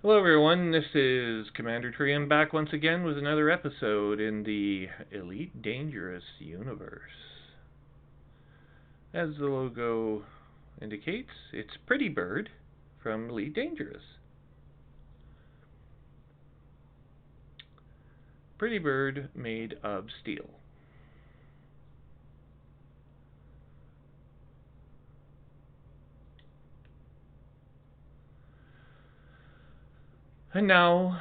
Hello everyone, this is Commander Trium back once again with another episode in the Elite Dangerous universe. As the logo indicates, it's Pretty Bird from Elite Dangerous. Pretty Bird made of steel. And now,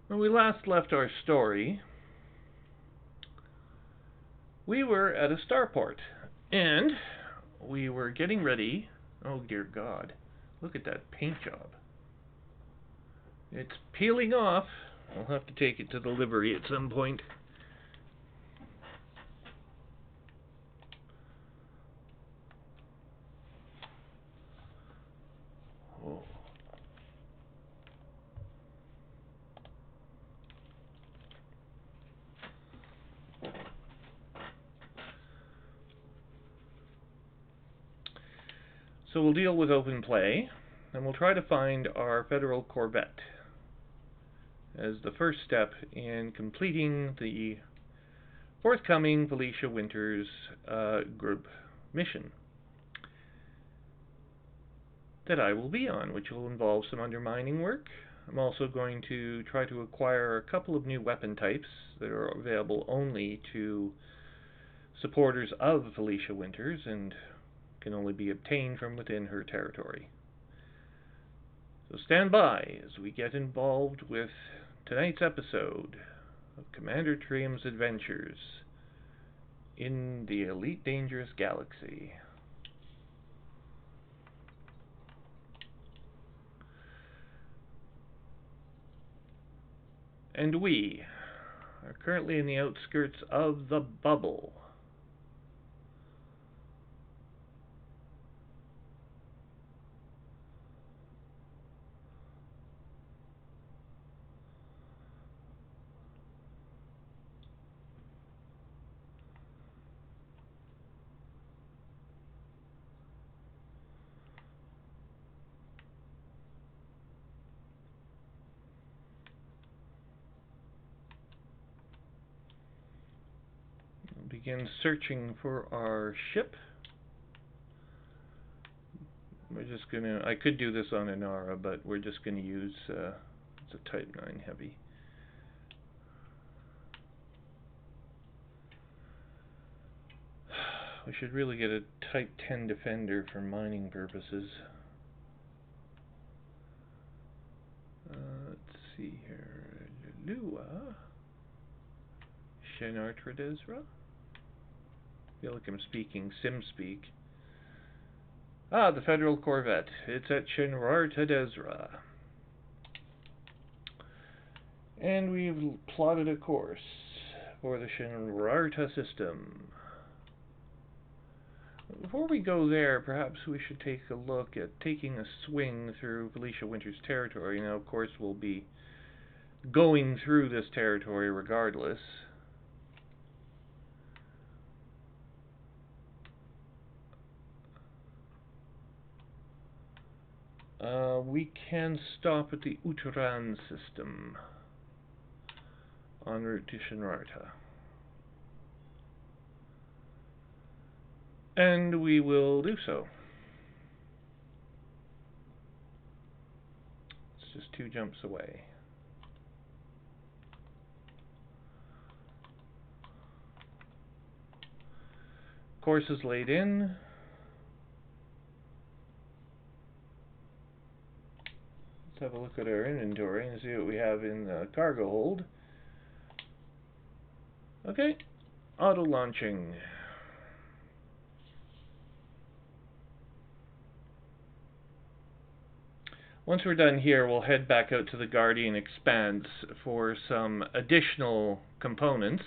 when we last left our story, we were at a starport, and we were getting ready. Oh dear God, look at that paint job. It's peeling off. I'll have to take it to the livery at some point. Oh. So we'll deal with open play, and we'll try to find our federal corvette as the first step in completing the forthcoming Felicia Winters group mission that I will be on, which will involve some undermining work. I'm also going to try to acquire a couple of new weapon types that are available only to supporters of Felicia Winters and can only be obtained from within her territory. So stand by as we get involved with tonight's episode of Commander Trium's adventures in the Elite Dangerous Galaxy. And we are currently in the outskirts of the bubble. Begin searching for our ship. We're just gonna, I could do this on Inara, but we're just gonna use, it's a Type 9 Heavy. We should really get a Type 10 Defender for mining purposes. Let's see here. Lua. Shenar Tredezra. I feel like I'm speaking SimSpeak. Ah, the Federal Corvette. It's at Shenar Tredezra. And we've plotted a course for the Shinrarta system. Before we go there, perhaps we should take a look at taking a swing through Felicia Winters' territory. Now, of course, we'll be going through this territory regardless. We can stop at the Uteran system en route to Shinrarta. And we will do so. It's just 2 jumps away. Course is laid in. Let's have a look at our inventory and see what we have in the cargo hold. Okay, auto launching. Once we're done here, we'll head back out to the Guardian Expanse for some additional components.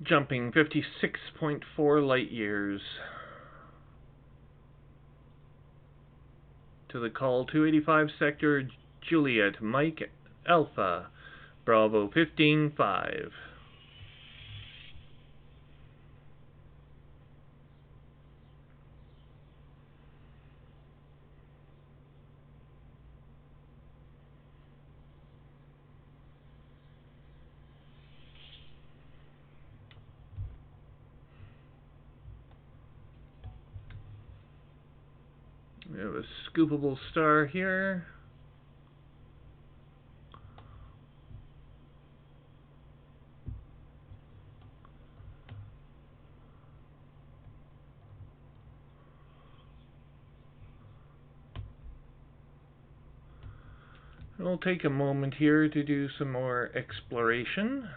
jumping 56.4 light years to the call 285 sector Juliet Mike Alpha Bravo 15-5. We have a scoopable star here. We'll take a moment here to do some more exploration.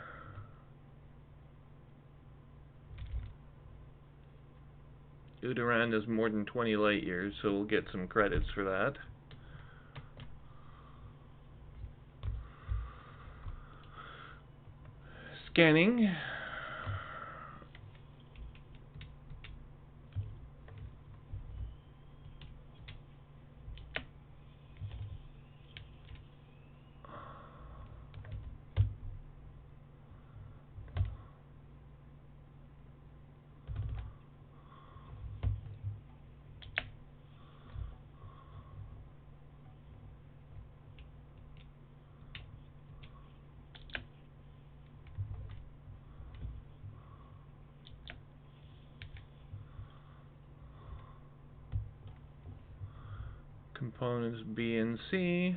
Udaran is more than 20 light years, so we'll get some credits for that. Scanning. Components B and C.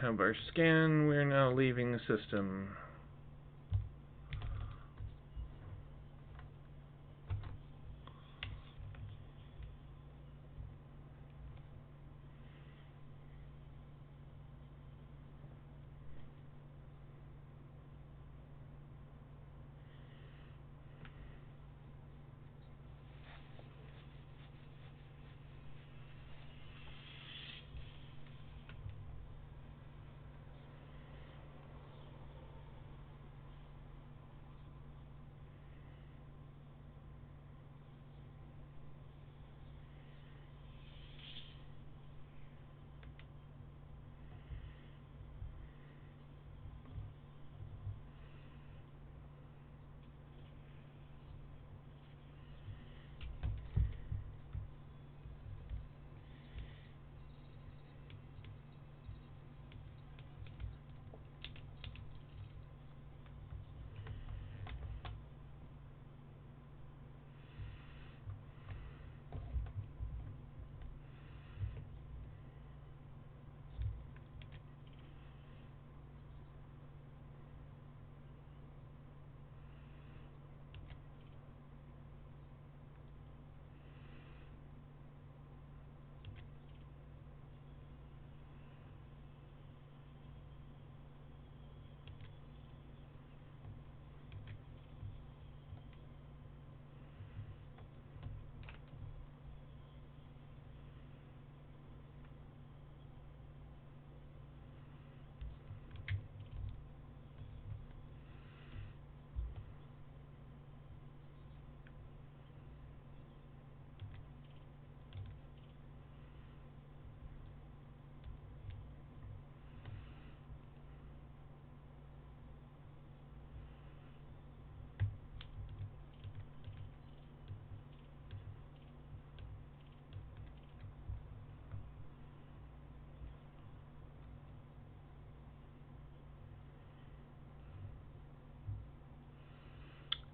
Have our scan. We're now leaving the system.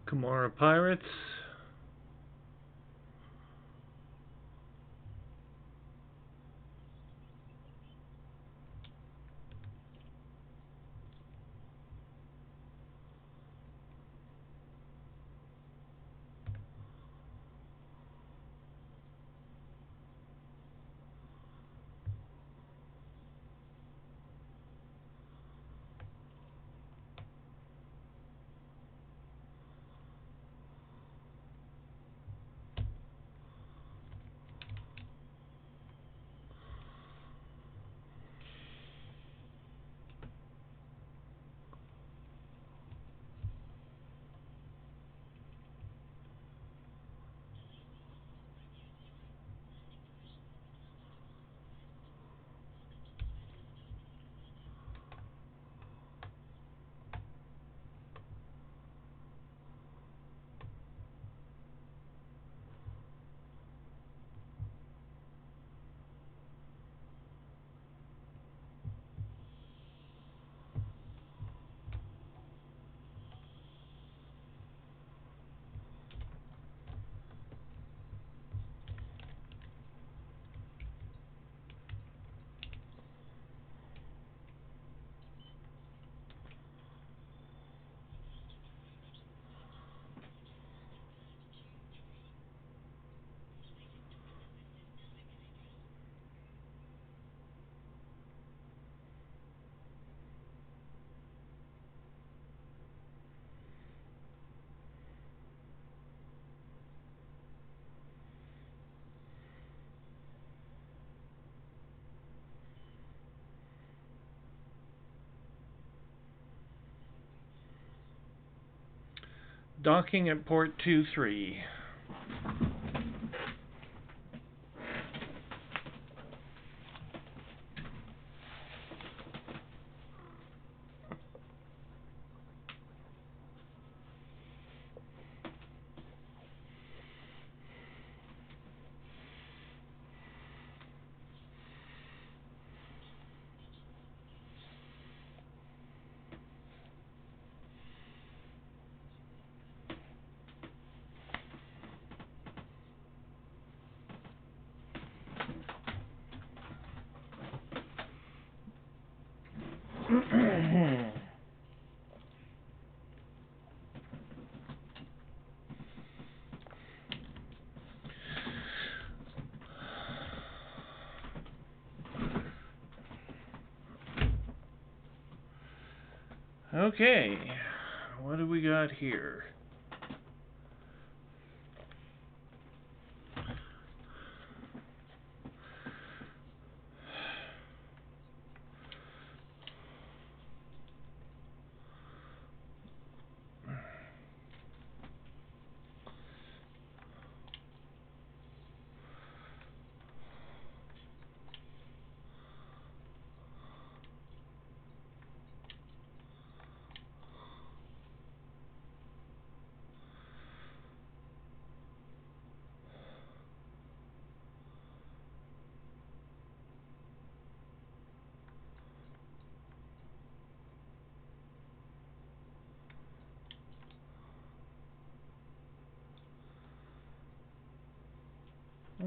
Camorra Pirates. Docking at port 23. Okay, what do we got here?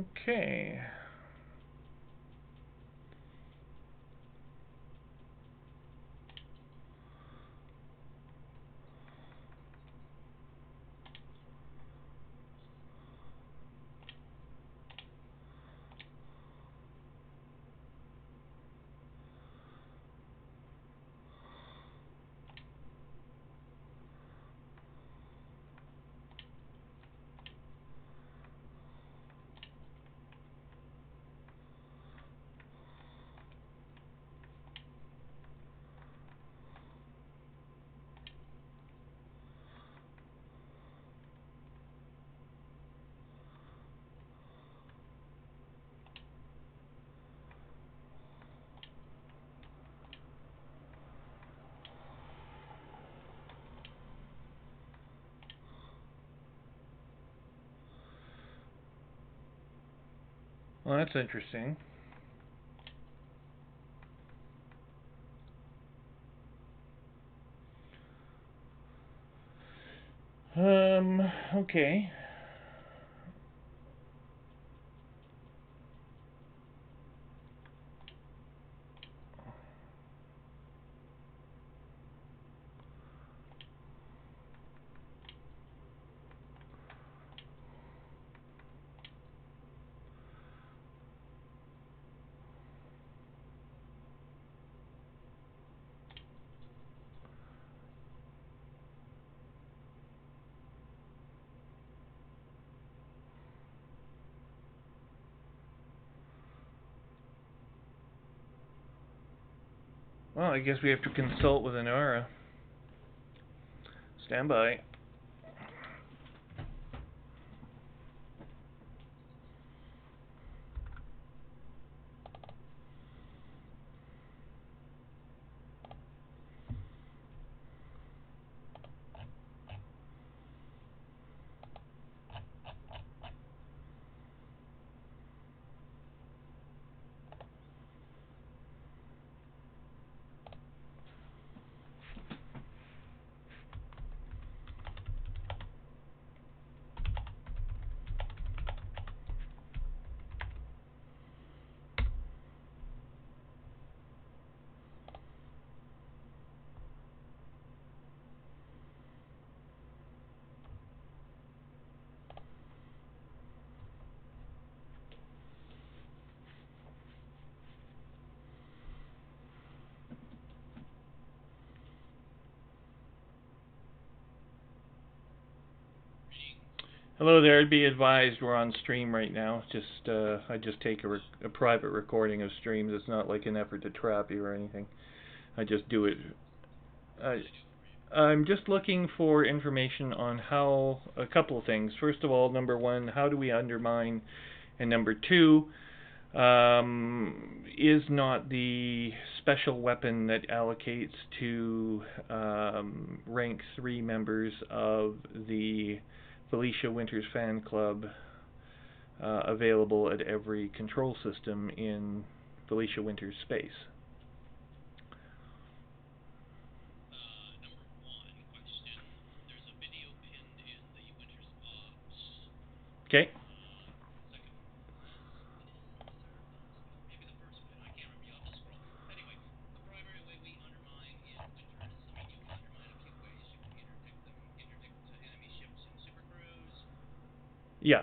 Okay. Well, that's interesting. Okay. Well, I guess we have to consult with Inara. Stand by. Hello there. Be advised, we're on stream right now. I just take a private recording of streams. It's not like an effort to trap you or anything. I just do it. I, I'm just looking for information on how a couple of things. First of all, number one, how do we undermine? And number two, is not the special weapon that allocates to rank 3 members of the Felicia Winters fan club available at every control system in Felicia Winters space? Okay. Yeah.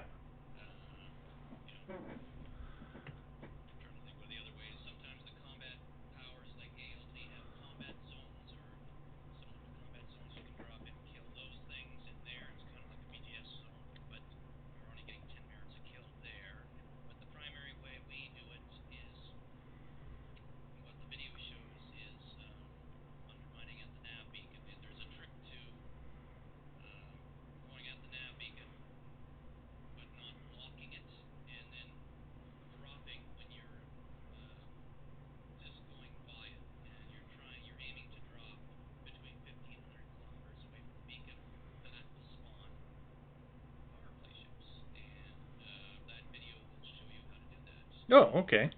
Oh, okay.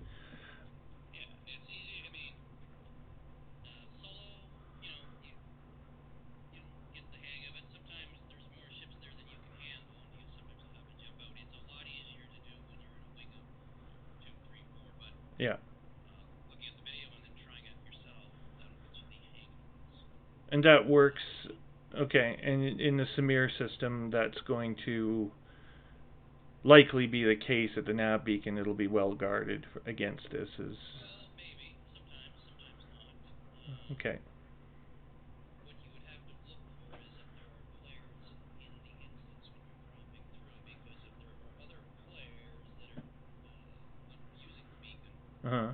Yeah. And that works. Okay. And in the Samir system, that's going to likely be the case at the nav beacon. It'll be well guarded against this. Is okay. Uh huh.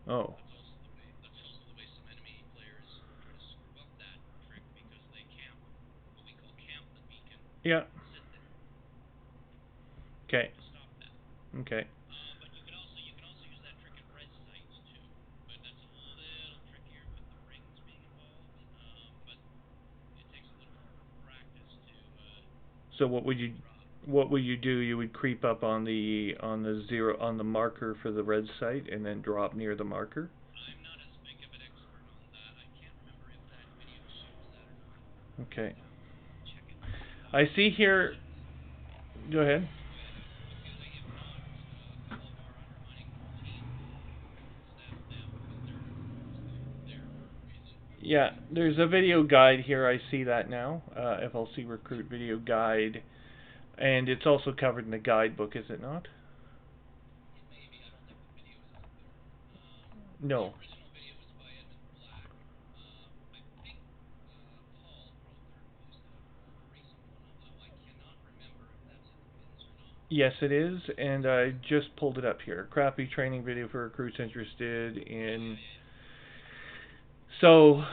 Oh. Yeah. Okay. Okay. So what would you do? You would creep up on the zero on the marker for the red site and then drop near the marker. Okay. I see here. Go ahead. Yeah, there's a video guide here. I see that now. FLC Recruit video guide, and it's also covered in the guidebook, is it not? No. Yes, it is, and I just pulled it up here. Crappy training video for recruits interested in. So,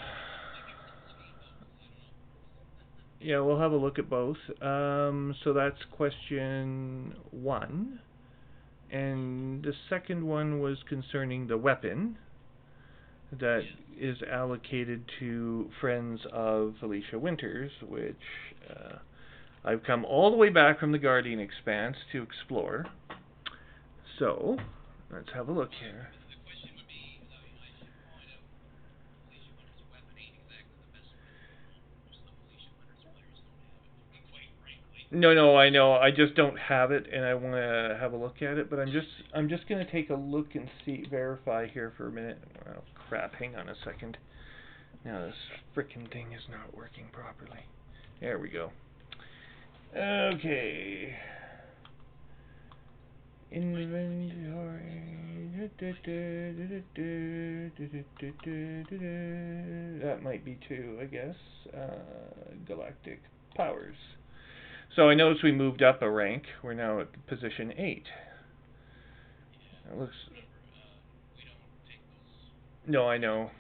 yeah, we'll have a look at both. So that's question one. And the second one was concerning the weapon that is allocated to Friends of Felicia Winters, which I've come all the way back from the Guardian Expanse to explore. So, let's have a look here. No, no, I know. I just don't have it, and I want to have a look at it. But I'm just gonna take a look and see, verify here for a minute. Oh crap! Hang on a second. Now this frickin' thing is not working properly. There we go. Okay. Inventory. That might be two, I guess. Galactic powers. So I notice we moved up a rank. We're now at position 8. It looks. No, I know.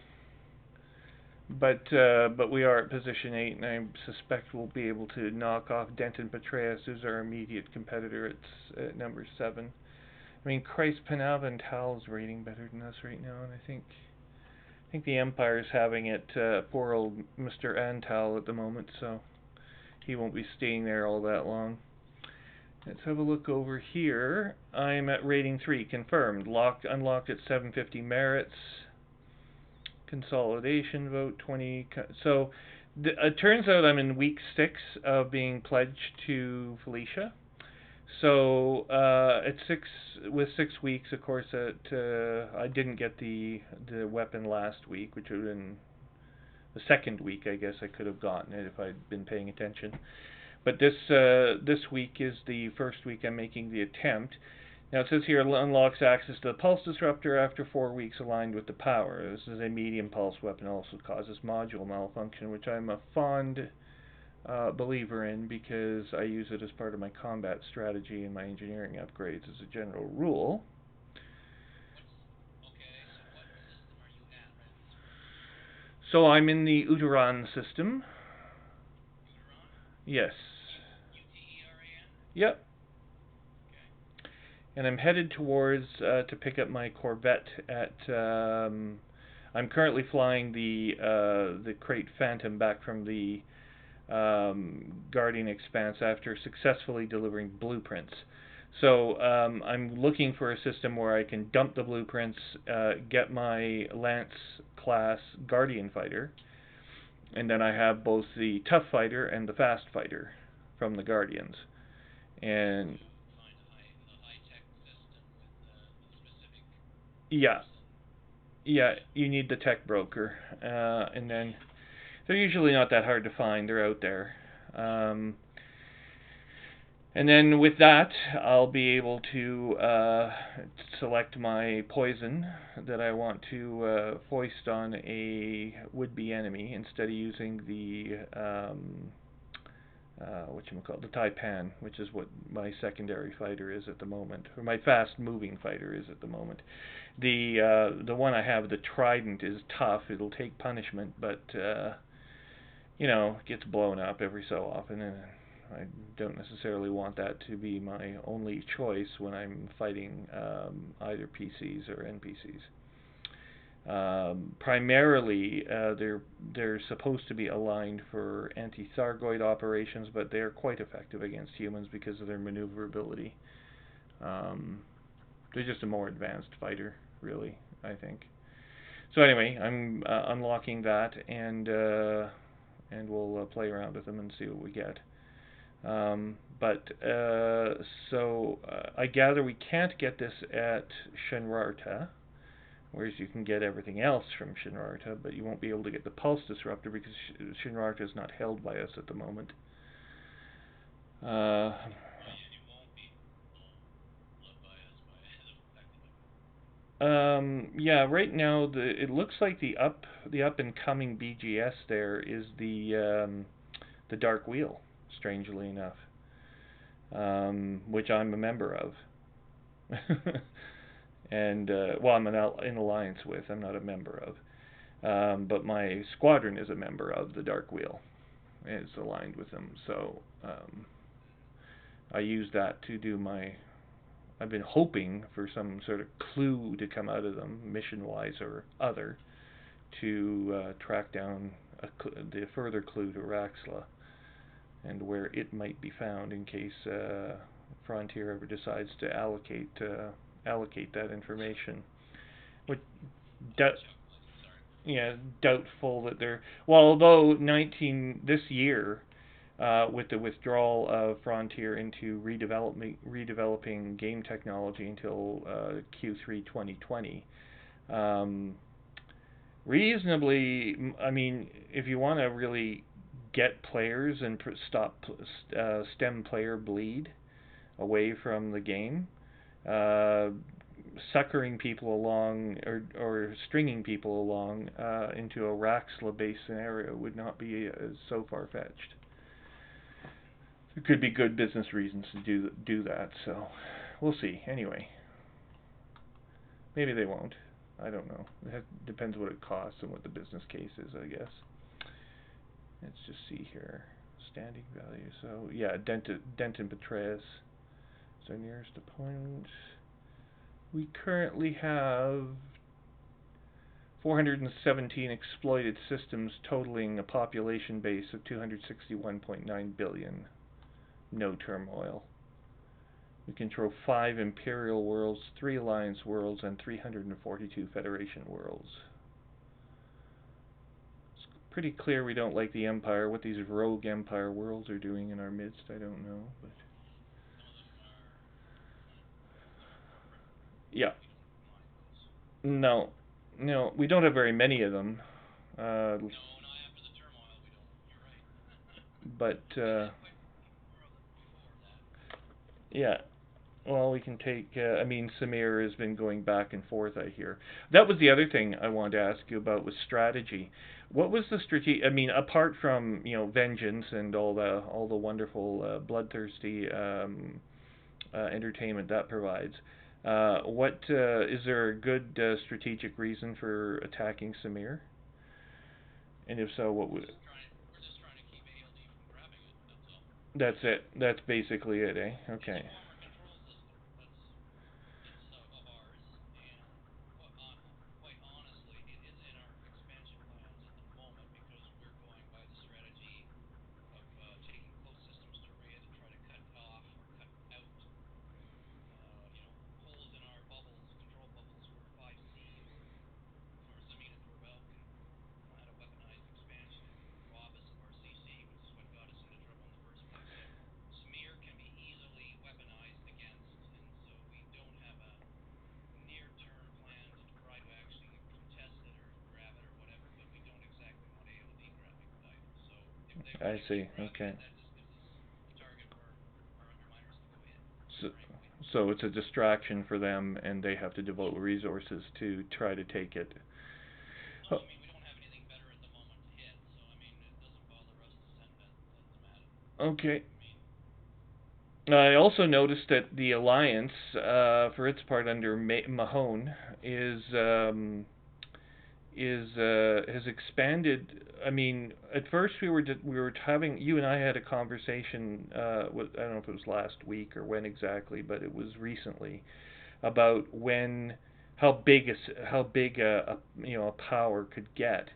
But we are at position 8, and I suspect we'll be able to knock off Denton Petraeus, who's our immediate competitor at number 7. I mean, Christ, Panavental's rating better than us right now, and I think the Empire's having it. Poor old Mr. Antal at the moment, so he won't be staying there all that long. Let's have a look over here. I'm at rating 3, confirmed. Unlocked at 750 merits. Consolidation vote 20. So it turns out I'm in week 6 of being pledged to Felicia. So at 6 weeks, of course, I didn't get the weapon last week, which would have been the second week. I guess I could have gotten it if I'd been paying attention. But this week is the first week I'm making the attempt. Now it says here unlocks access to the pulse disruptor after 4 weeks aligned with the power. This is a medium pulse weapon, also causes module malfunction, which I'm a fond believer in because I use it as part of my combat strategy and my engineering upgrades as a general rule. So I'm in the Uteran system. Yes. Yep. And I'm headed towards to pick up my Corvette at. I'm currently flying the Crate Phantom back from the Guardian Expanse after successfully delivering blueprints. So I'm looking for a system where I can dump the blueprints, get my Lance class Guardian fighter, and then I have both the tough fighter and the fast fighter from the Guardians. And yeah, yeah, you need the tech broker, and then they're usually not that hard to find. They're out there. Um, And then with that, I'll be able to select my poison that I want to foist on a would-be enemy instead of using the whatchamacallit, the Taipan, which is what my secondary fighter is at the moment, or my fast-moving fighter is at the moment. The one I have, the Trident, is tough. It'll take punishment, but gets blown up every so often, and I don't necessarily want that to be my only choice when I'm fighting either PCs or NPCs. Primarily, they're supposed to be aligned for anti-Thargoid operations, but they're quite effective against humans because of their maneuverability. They're just a more advanced fighter, really, I think. So anyway, I'm unlocking that, and and we'll play around with them and see what we get. But so I gather we can't get this at Shinrarta, whereas you can get everything else from Shinrarta, but you won't be able to get the pulse disruptor because Shinrarta is not held by us at the moment. Uh, yeah, right now it looks like the up and coming BGS there is the Dark Wheel, strangely enough, which I'm a member of. And well, I'm in alliance with. I'm not a member of, but my squadron is a member of the Dark Wheel. It's aligned with them, so I use that to do my. I've been hoping for some sort of clue to come out of them, mission-wise or other, to track down the further clue to Raxla and where it might be found in case Frontier ever decides to allocate that information. Which, yeah, doubtful that they're well. Although 19 this year, with the withdrawal of Frontier into redeveloping game technology until Q3 2020, um, reasonably, I mean, if you want to really get players and stop stem player bleed away from the game, uh, suckering people along or stringing people along into a Raxla based scenario would not be so far fetched. There could be good business reasons to do that, so we'll see. Anyway, maybe they won't. I don't know. Depends what it costs and what the business case is, I guess. Let's just see here. Standing value. So yeah, Denton Petraeus is our nearest opponent. We currently have 417 exploited systems, totaling a population base of 261.9 billion. No turmoil. We control 5 Imperial worlds, 3 Alliance worlds, and 342 Federation worlds. It's pretty clear we don't like the Empire. What these rogue Empire worlds are doing in our midst, I don't know. But yeah, no, no, we don't have very many of them. Uh, but yeah, well, we can take. I mean, Samir has been going back and forth. I hear. That was the other thing I wanted to ask you about was strategy. What was the strategy? I mean, apart from vengeance and all the wonderful bloodthirsty entertainment that provides, what is there a good strategic reason for attacking Samir? And if so, what would? That's it. That's basically it, eh? Okay. I see. Okay. So, so it's a distraction for them, and they have to devote resources to try to take it. Oh, okay. I also noticed that the alliance, for its part under Mahone, is has expanded. I mean, at first we were having you and I had a conversation. I don't know if it was last week or when exactly, but it was recently about how big a power could get.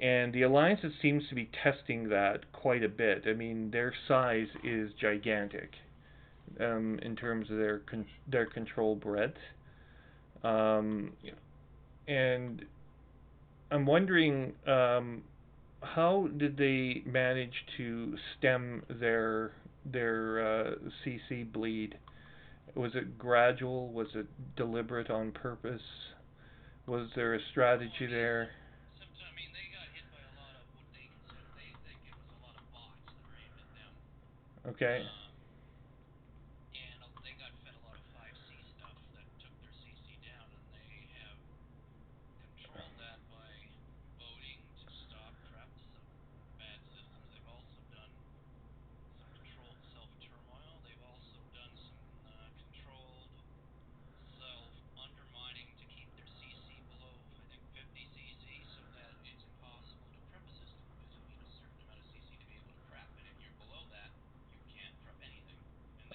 And the alliance seems to be testing that quite a bit. I mean, their size is gigantic in terms of their control breadth. Um, and I'm wondering. how did they manage to stem their CC bleed? Was it gradual? Was it deliberate on purpose? Was there a strategy there? Okay.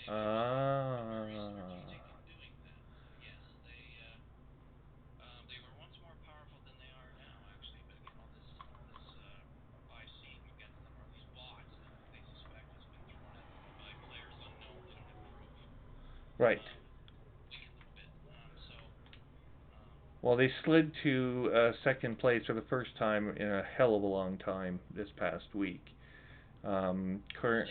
Ah. Right. Well, they slid to second place for the first time in a hell of a long time this past week. Current.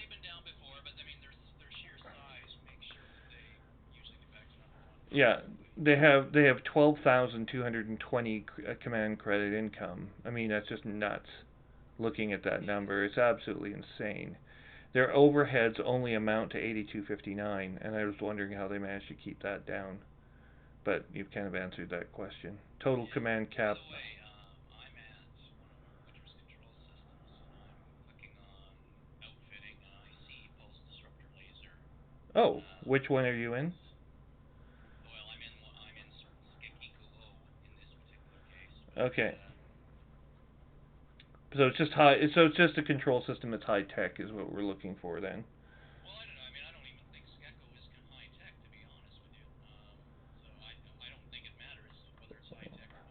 Yeah, they have 12,220 command credit income. I mean, that's just nuts. Looking at that number, it's absolutely insane. Their overheads only amount to 8259, and I was wondering how they managed to keep that down. But you've kind of answered that question. Total command cap. Oh, which one are you in? Okay. So it's just high. So it's just a control system that's high tech is what we're looking for then.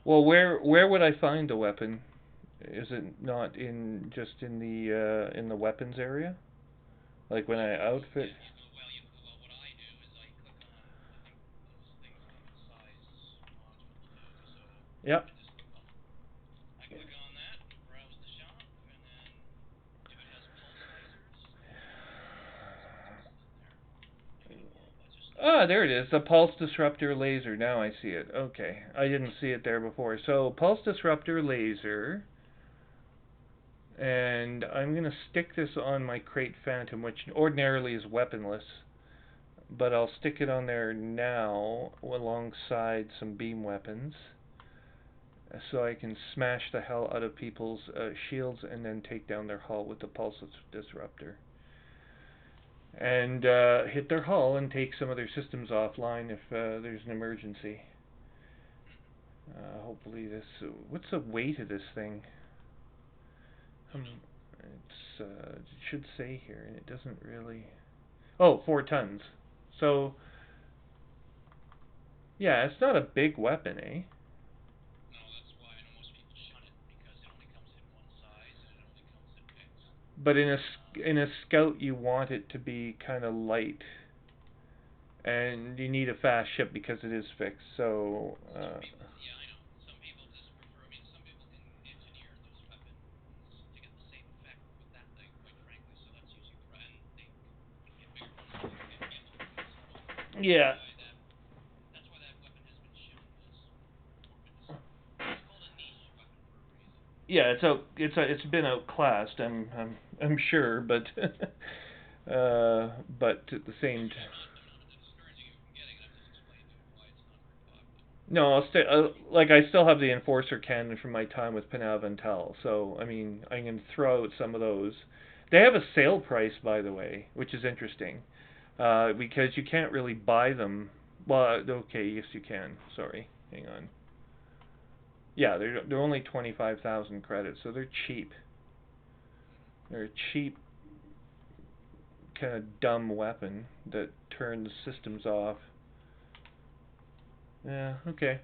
Well, where would I find the weapon? Is it not in just in the weapons area? Like when I outfit? Yep. Ah, there it is. The pulse disruptor laser. Now I see it. Okay. I didn't see it there before. So, pulse disruptor laser. And I'm going to stick this on my Crate Phantom, which ordinarily is weaponless. But I'll stick it on there now alongside some beam weapons. So I can smash the hell out of people's shields and then take down their hull with the pulse disruptor. And hit their hull and take some of their systems offline if there's an emergency. Hopefully this. What's the weight of this thing? It should say here, and it doesn't really. Oh, 4 tons. So yeah, it's not a big weapon, eh? But in a scout, you want it to be kind of light, and you need a fast ship because it is fixed. So yeah, yeah, it's been outclassed. I'm sure, but but at the same time. No, like I still have the Enforcer cannon from my time with Parental, so I mean I can throw out some of those. They have a sale price, by the way, which is interesting, because you can't really buy them. Well, okay, yes you can. Sorry, hang on. Yeah, they're only 25,000 credits, so they're cheap. They're a cheap, kind of dumb weapon that turns systems off. Yeah, okay.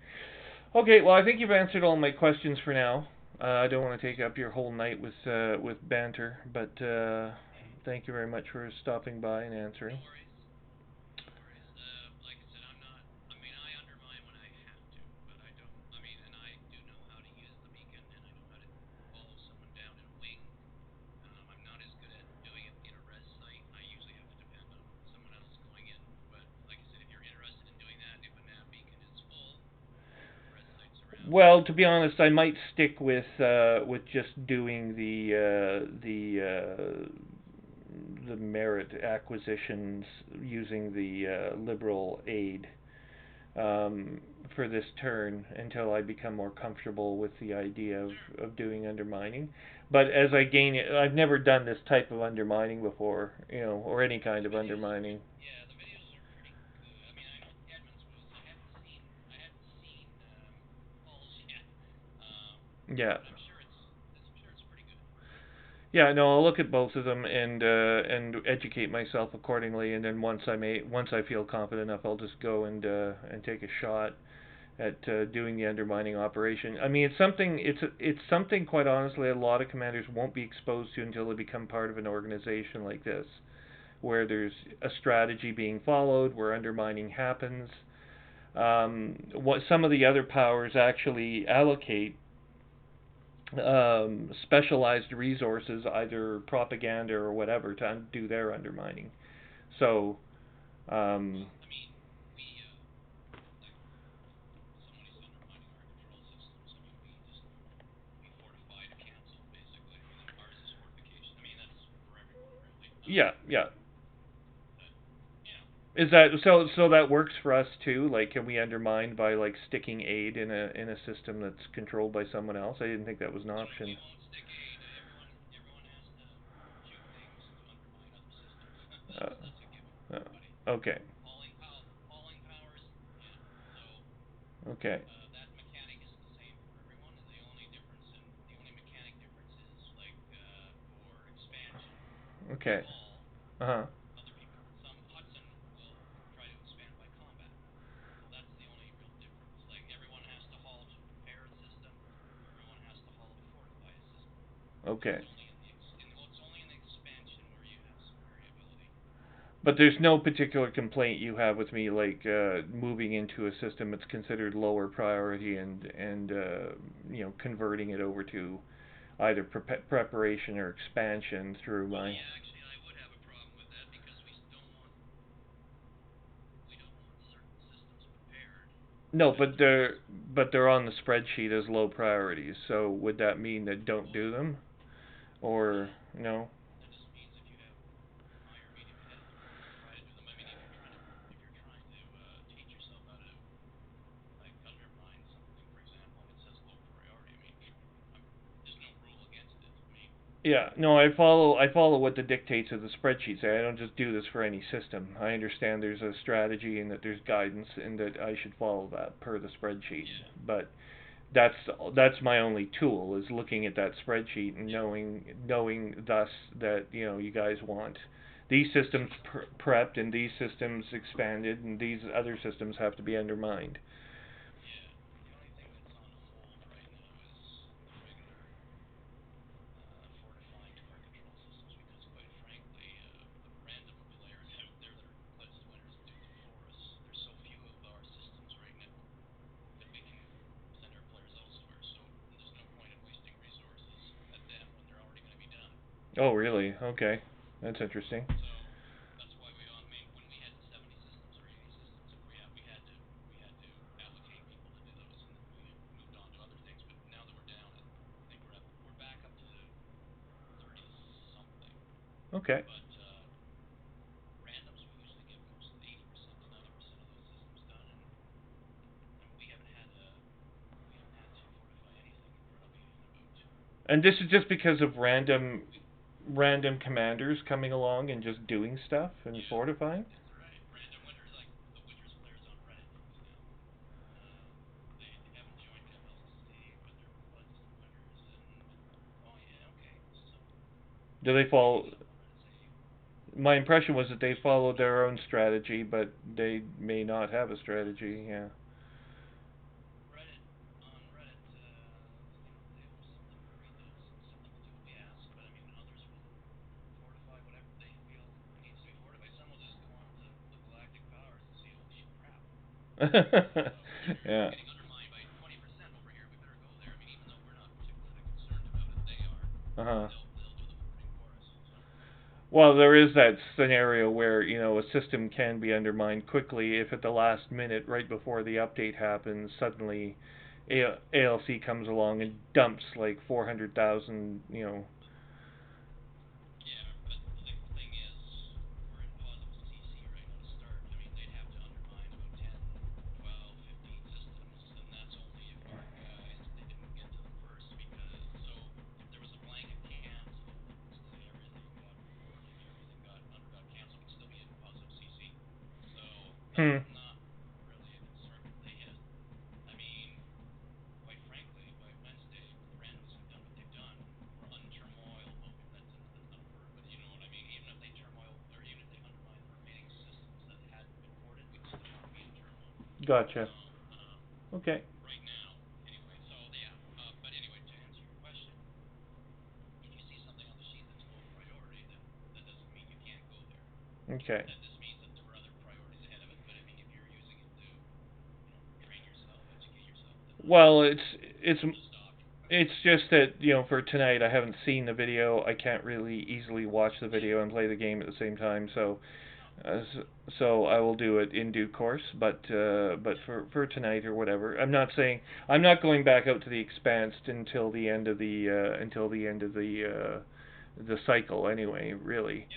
Okay, well, I think you've answered all my questions for now. I don't want to take up your whole night with banter, but thank you very much for stopping by and answering. Well, to be honest, I might stick with just doing the merit acquisitions using the liberal aid for this turn until I become more comfortable with the idea of doing undermining. But as I gain it, I've never done this type of undermining before, or any kind of undermining. Yeah. Yeah, no, I'll look at both of them and educate myself accordingly, and then once I feel confident enough, I'll just go and take a shot at doing the undermining operation. I mean, it's something quite honestly a lot of commanders won't be exposed to until they become part of an organization like this, where there's a strategy being followed, where undermining happens. What some of the other powers actually allocate specialized resources, either propaganda or whatever, to do their undermining. So, um, yeah, yeah. Is that so? So that works for us too. Like, can we undermine by like sticking aid in a system that's controlled by someone else? I didn't think that was an option. Uh, okay. Okay. Okay. Uh huh. Okay. But there's no particular complaint you have with me, like moving into a system that's considered lower priority and converting it over to either preparation or expansion through my. No, but they're on the spreadsheet as low priorities. So would that mean that don't do them, or no? Yeah, no, I follow what the dictates of the spreadsheet say. I don't just do this for any system. I understand there's a strategy and that there's guidance and that I should follow that per the spreadsheet. But that's that's my only tool is looking at that spreadsheet and knowing thus that you guys want these systems prepped and these systems expanded and these other systems have to be undermined. Oh, really? Okay, that's interesting. Okay. And this is just because of random commanders coming along and just doing stuff and fortifying? Do they follow? My impression was that they followed their own strategy, but they may not have a strategy. Yeah. Yeah. Uh huh. Well, there is that scenario where a system can be undermined quickly if at the last minute, right before the update happens, suddenly ALC comes along and dumps like 400,000, you know. Hmm. Gotcha. Okay. Okay. Well, it's it's just that, you know, for tonight I haven't seen the video. I can't really easily watch the video and play the game at the same time. Uh, so I will do it in due course. But for tonight or whatever, I'm not saying I'm not going back out to the Expanse until the end of the cycle anyway. Really.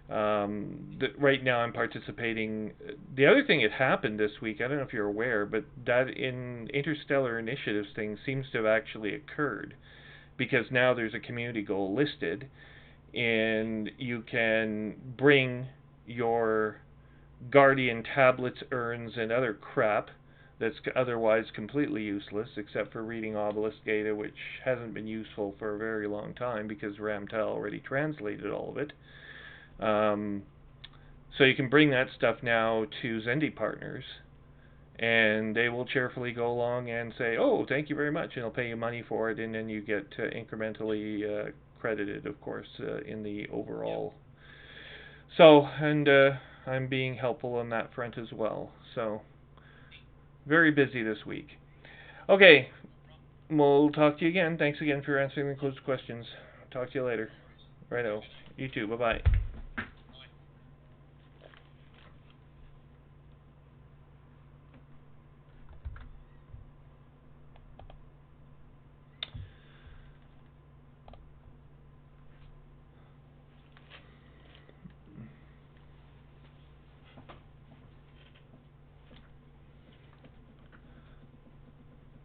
Right now I'm participating. The other thing that happened this week, I don't know if you're aware, but that in Interstellar Initiatives thing seems to have actually occurred because now there's a community goal listed, and you can bring your Guardian tablets, urns, and other crap that's otherwise completely useless, except for reading obelisk data, which hasn't been useful for a very long time because Ramtel already translated all of it. Um, so you can bring that stuff now to Zendi partners, and they will cheerfully go along and say, "Oh, thank you very much," and they'll pay you money for it, and then you get incrementally credited, of course, in the overall. So, and I'm being helpful on that front as well. So, very busy this week. Okay, we'll talk to you again. Thanks again for answering the closed questions. Talk to you later. Righto. You too. Bye bye.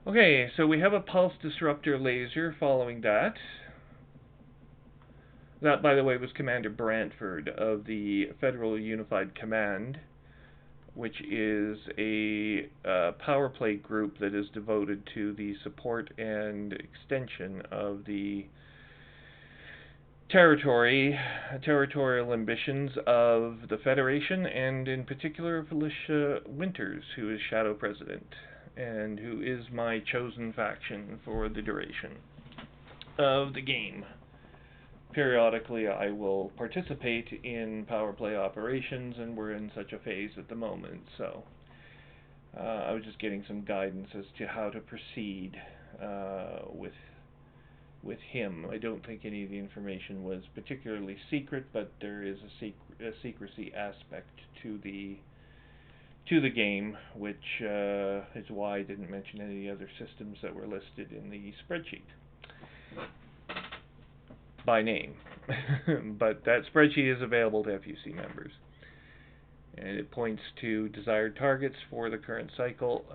Okay, so we have a pulse disruptor laser following that. That, by the way, was Commander Brantford of the Federal Unified Command, which is a power play group that is devoted to the support and extension of the territorial ambitions of the Federation, and in particular Felicia Winters, who is Shadow President, and who is my chosen faction for the duration of the game. Periodically, I will participate in power play operations, and we're in such a phase at the moment, so I was just getting some guidance as to how to proceed with him. I don't think any of the information was particularly secret, but there is a secrecy aspect to the game, which is why I didn't mention any other systems that were listed in the spreadsheet by name. But that spreadsheet is available to FUC members, and it points to desired targets for the current cycle.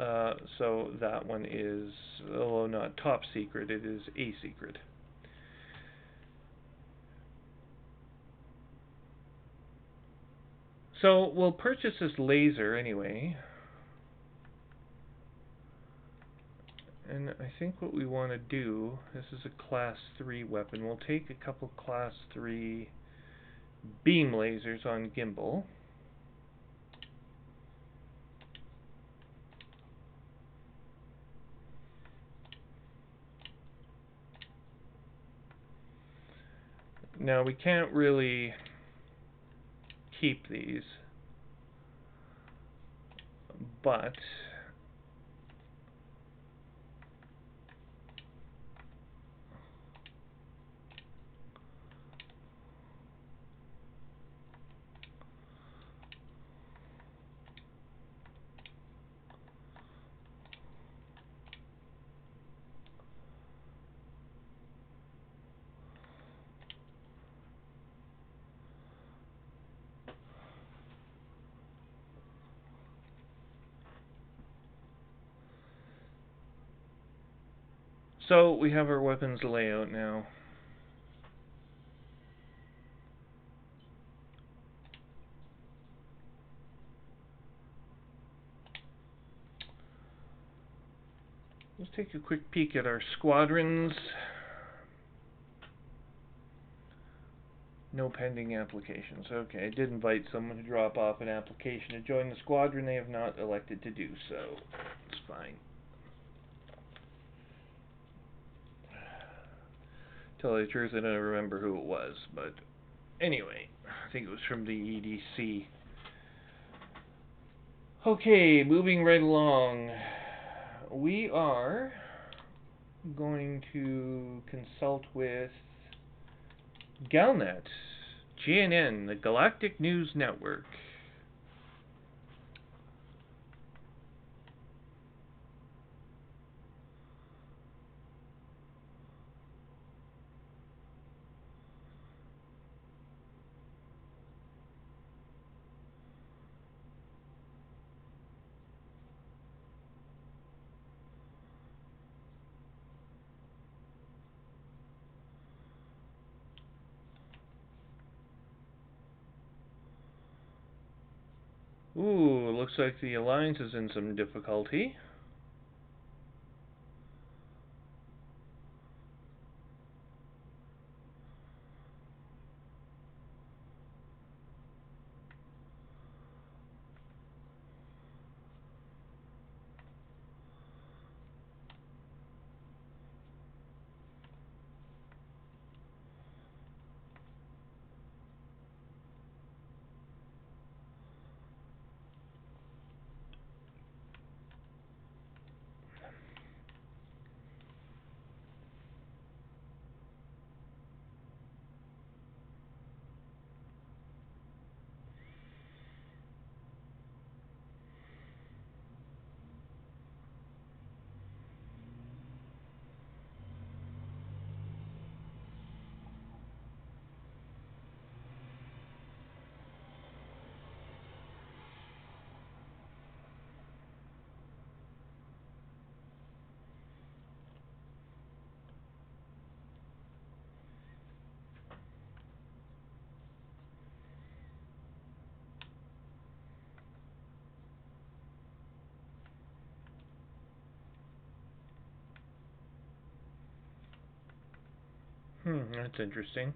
So that one is, although not top secret, it is a secret. So we'll purchase this laser anyway. And I think what we want to do, this is a class 3 weapon. We'll take a couple class 3 beam lasers on gimbal. Now we can't really keep these, but So we have our weapons layout now. Let's take a quick peek at our squadrons. No pending applications. Okay, I did invite someone to drop off an application to join the squadron. They have not elected to do so. It's fine. Tell you the truth, I don't remember who it was, but anyway, I think it was from the EDC. Okay, moving right along. We are going to consult with Galnet, GNN, the Galactic News Network. Ooh, looks like the Alliance is in some difficulty. That's interesting.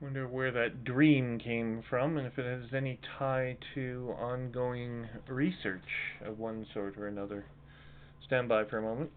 Wonder where that dream came from and if it has any tie to ongoing research of one sort or another. Stand by for a moment.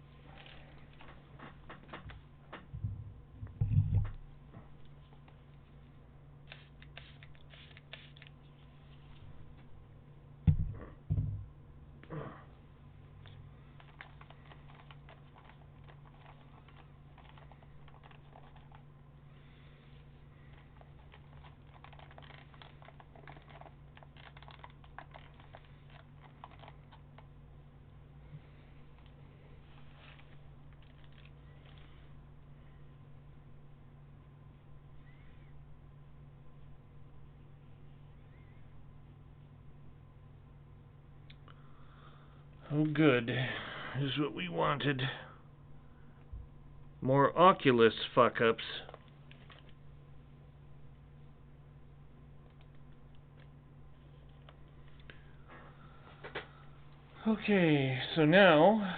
Oh, good. This is what we wanted. More Oculus fuck-ups. Okay, so now...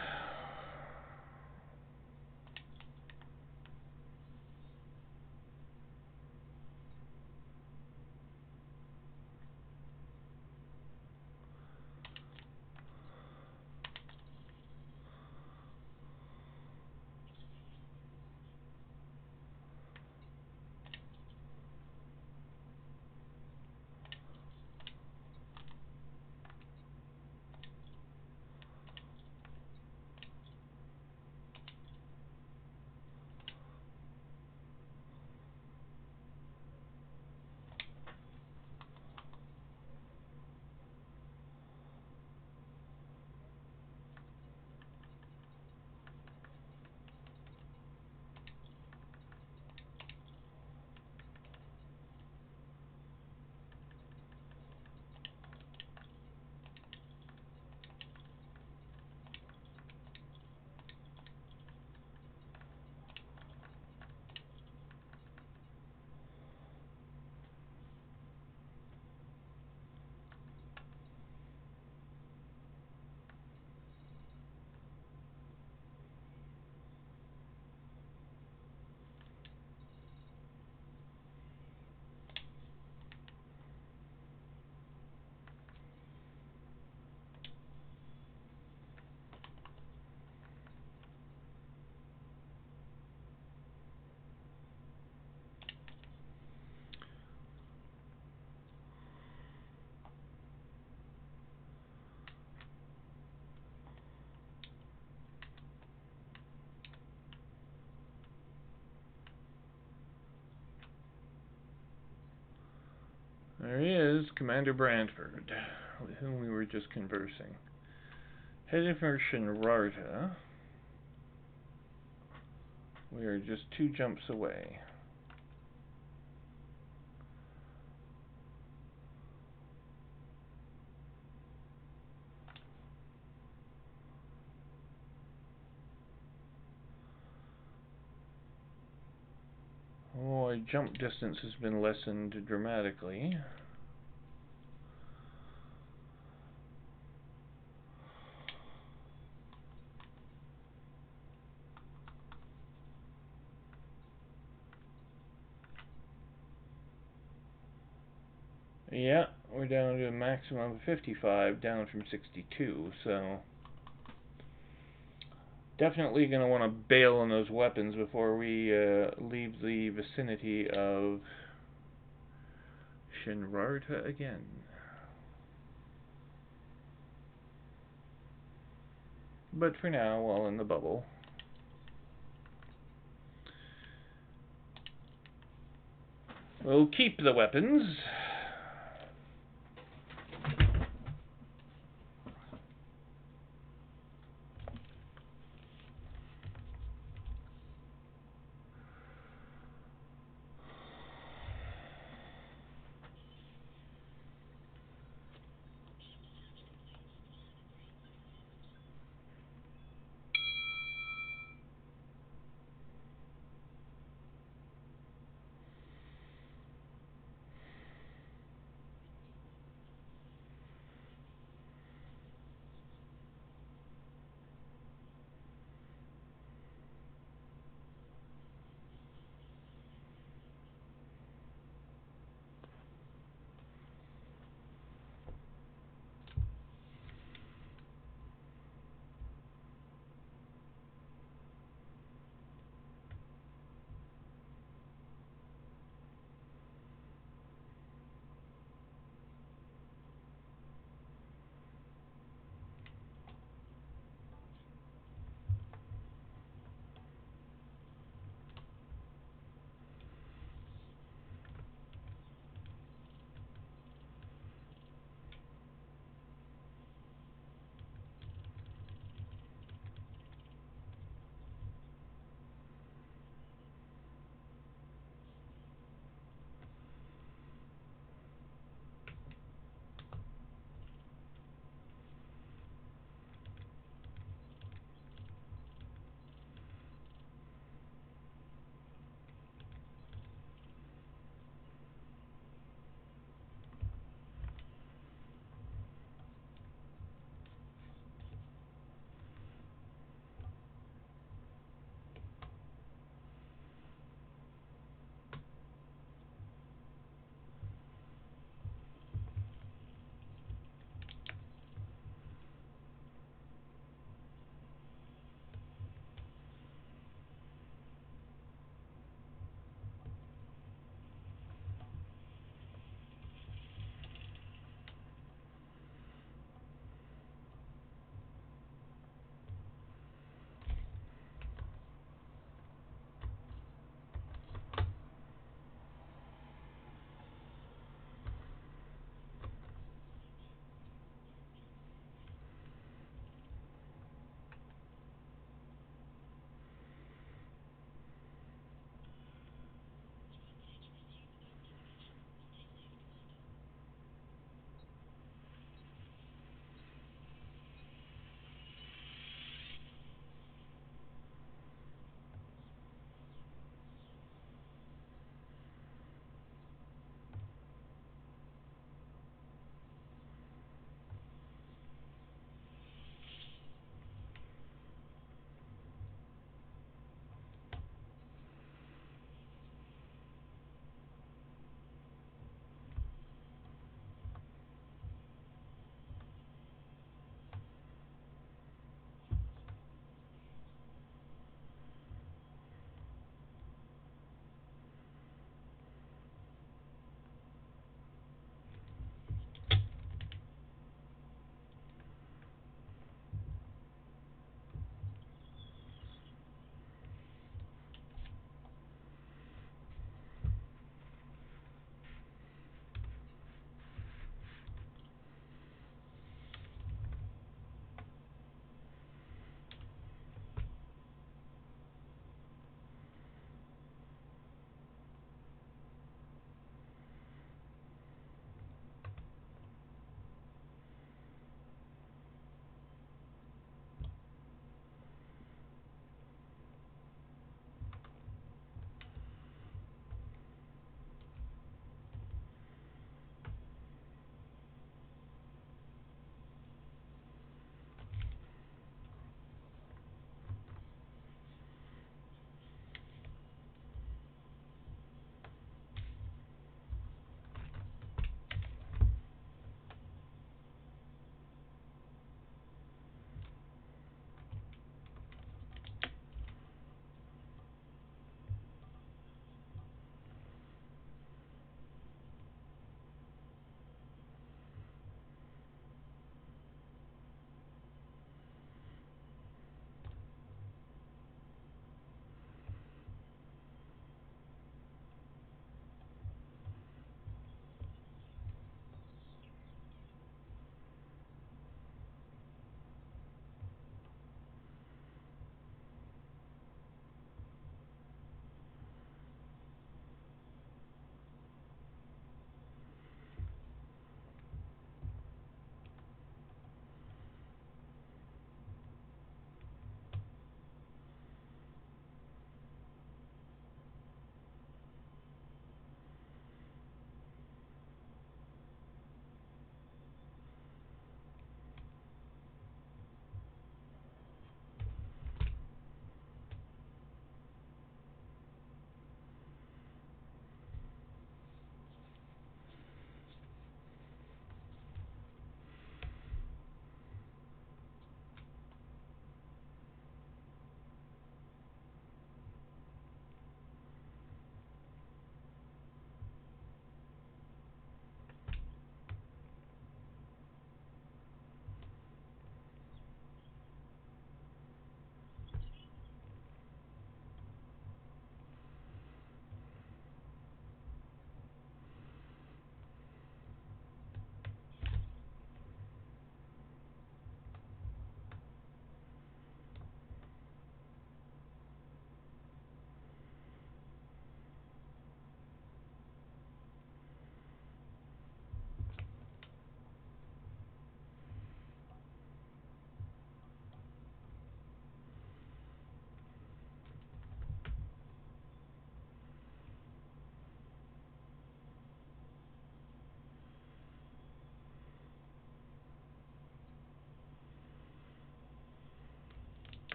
Commander Brantford, with whom we were just conversing. Headed for Shinrarta. We are just 2 jumps away. Oh, our jump distance has been lessened dramatically. Yeah, we're down to a maximum of 55, down from 62, so definitely going to want to bail on those weapons before we leave the vicinity of Shinrarta again. But for now, while in the bubble, we'll keep the weapons.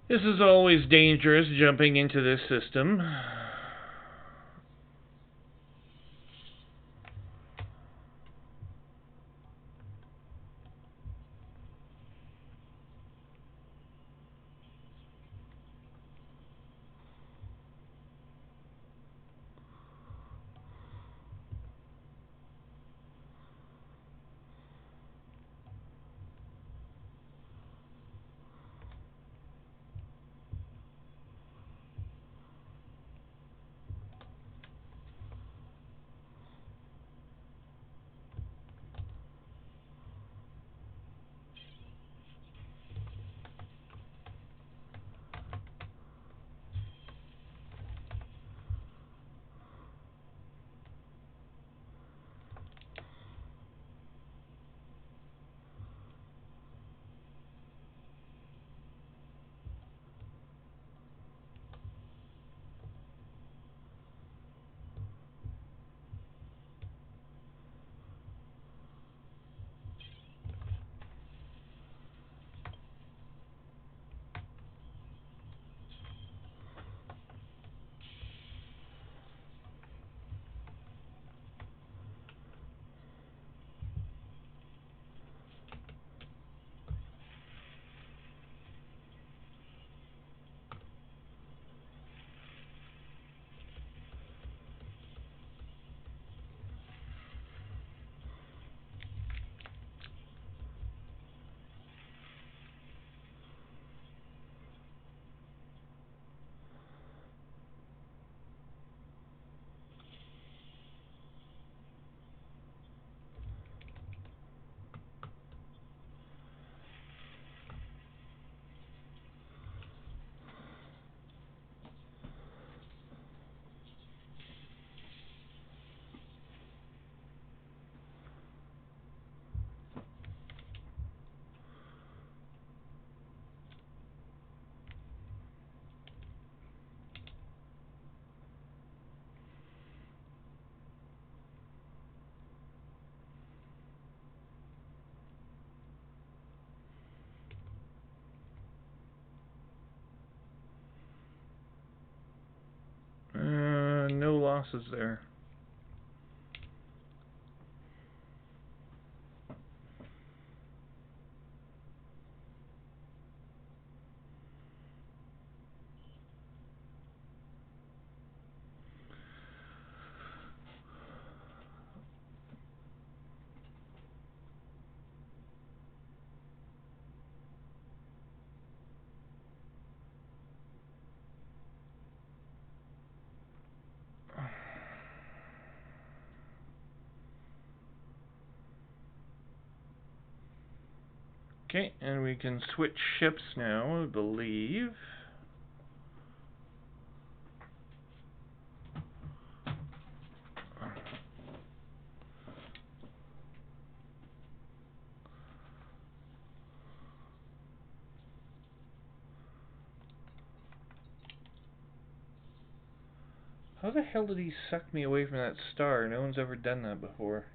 This is always dangerous, jumping into this system. No losses there. Okay, and we can switch ships now, I believe. How the hell did he suck me away from that star? No one's ever done that before.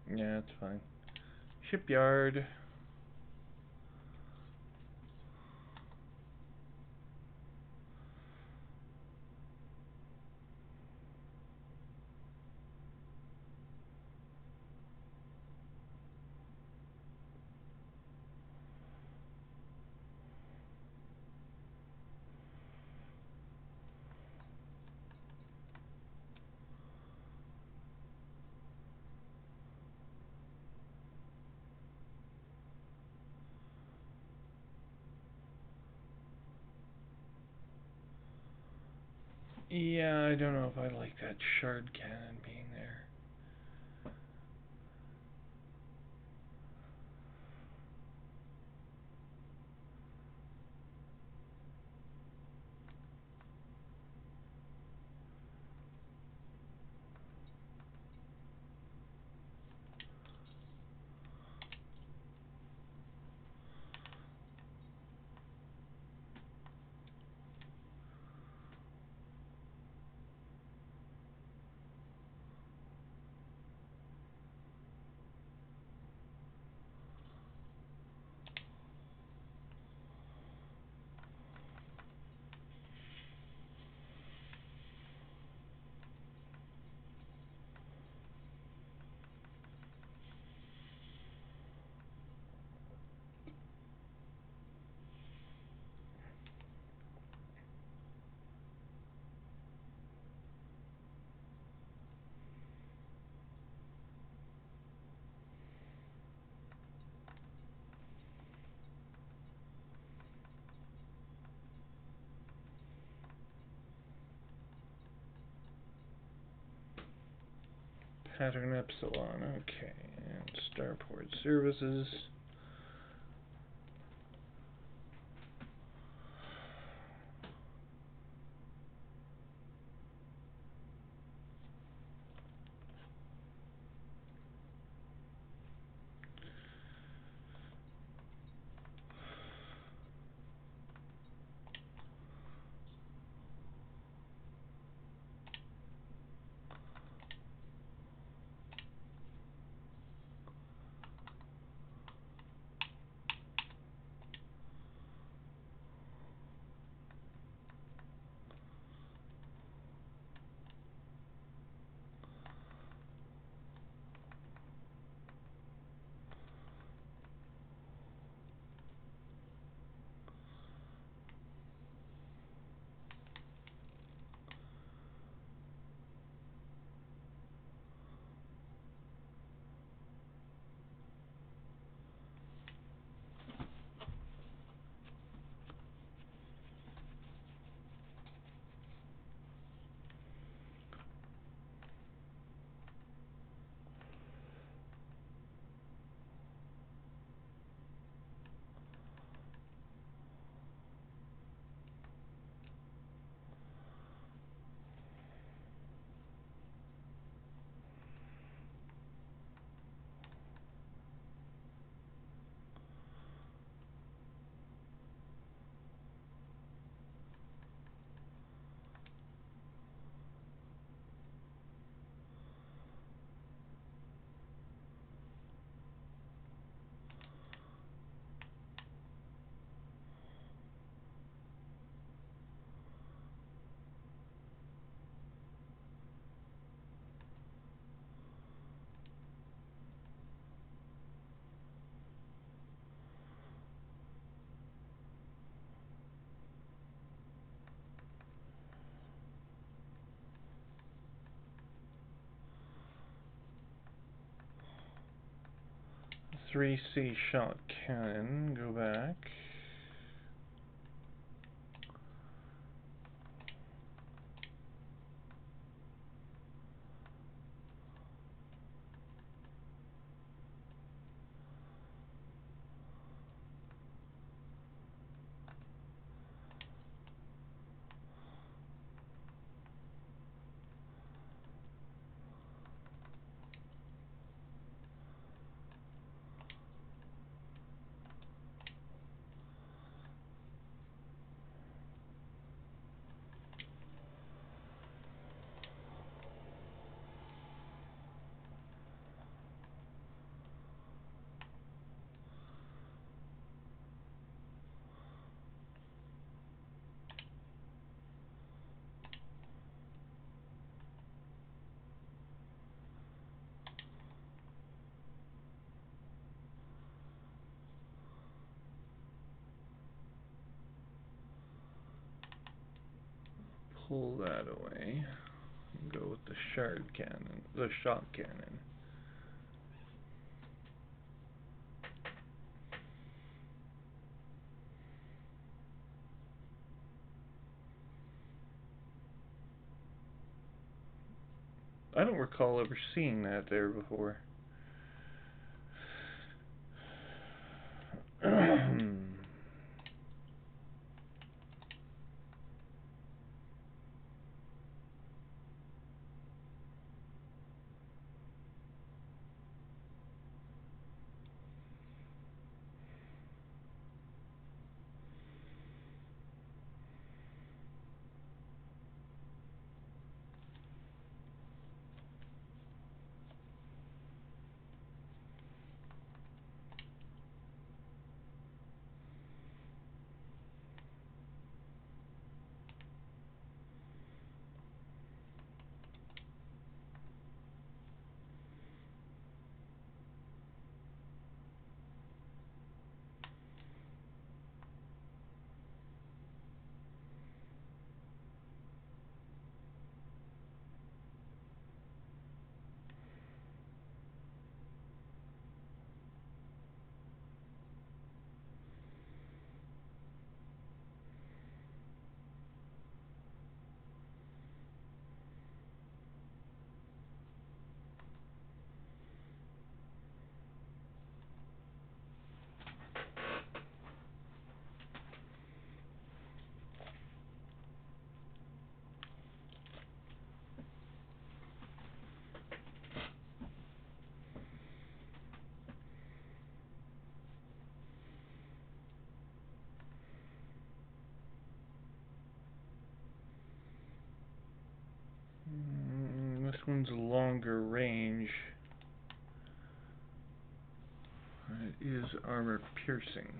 Yeah, it's fine. Shipyard. Yeah, I don't know if I like that shard cannon being there. pattern epsilon, okay, and starport services. Three C shot cannon, go back. Pull that away and go with the shard cannon, the shot cannon. I don't recall ever seeing that there before. one's longer range. It is armor piercing.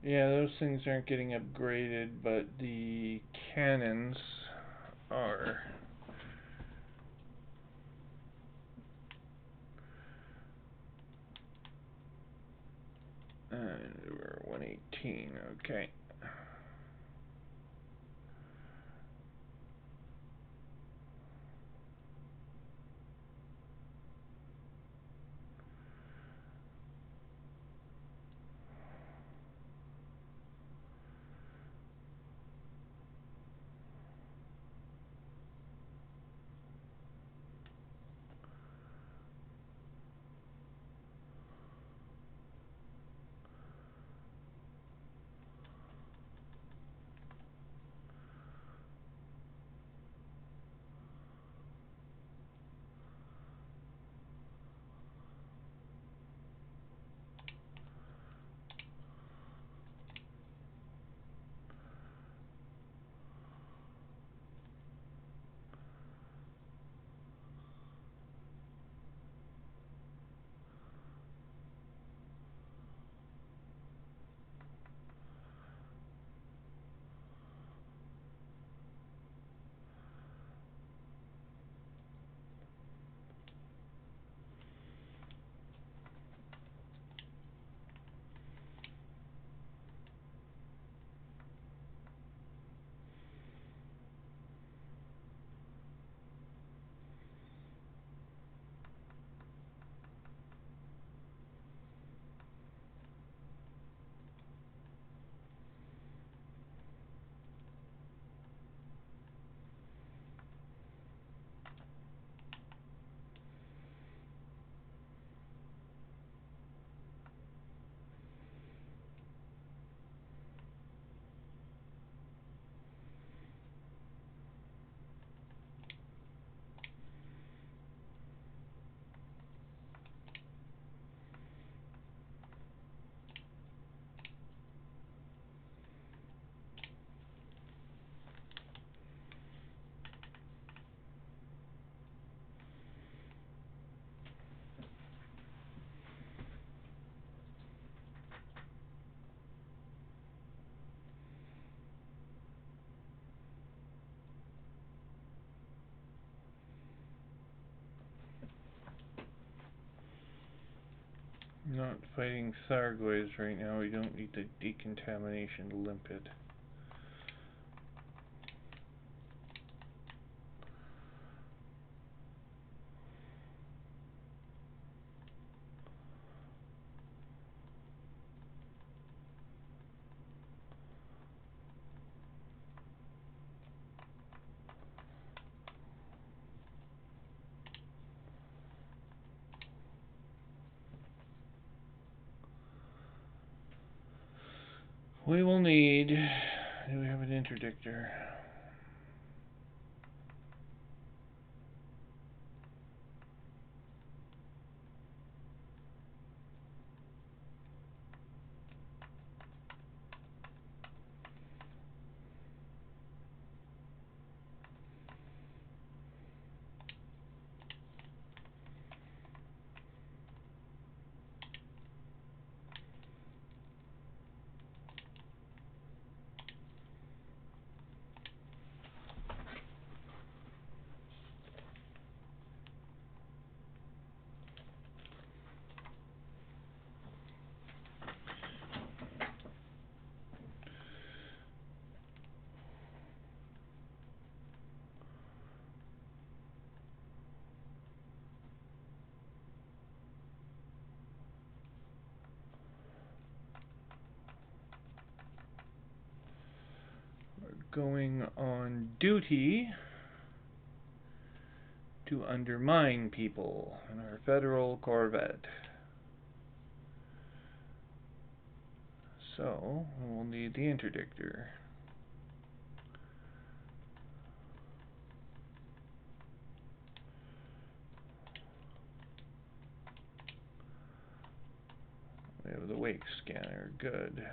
Yeah, those things aren't getting upgraded, but the cannons are. And we're 118, okay. Not fighting Thargoids right now. We don't need the decontamination limpet. We will need. Do we have an interdictor? Going on duty to undermine people in our federal corvette. So, we'll need the interdictor. We have the wake scanner, good.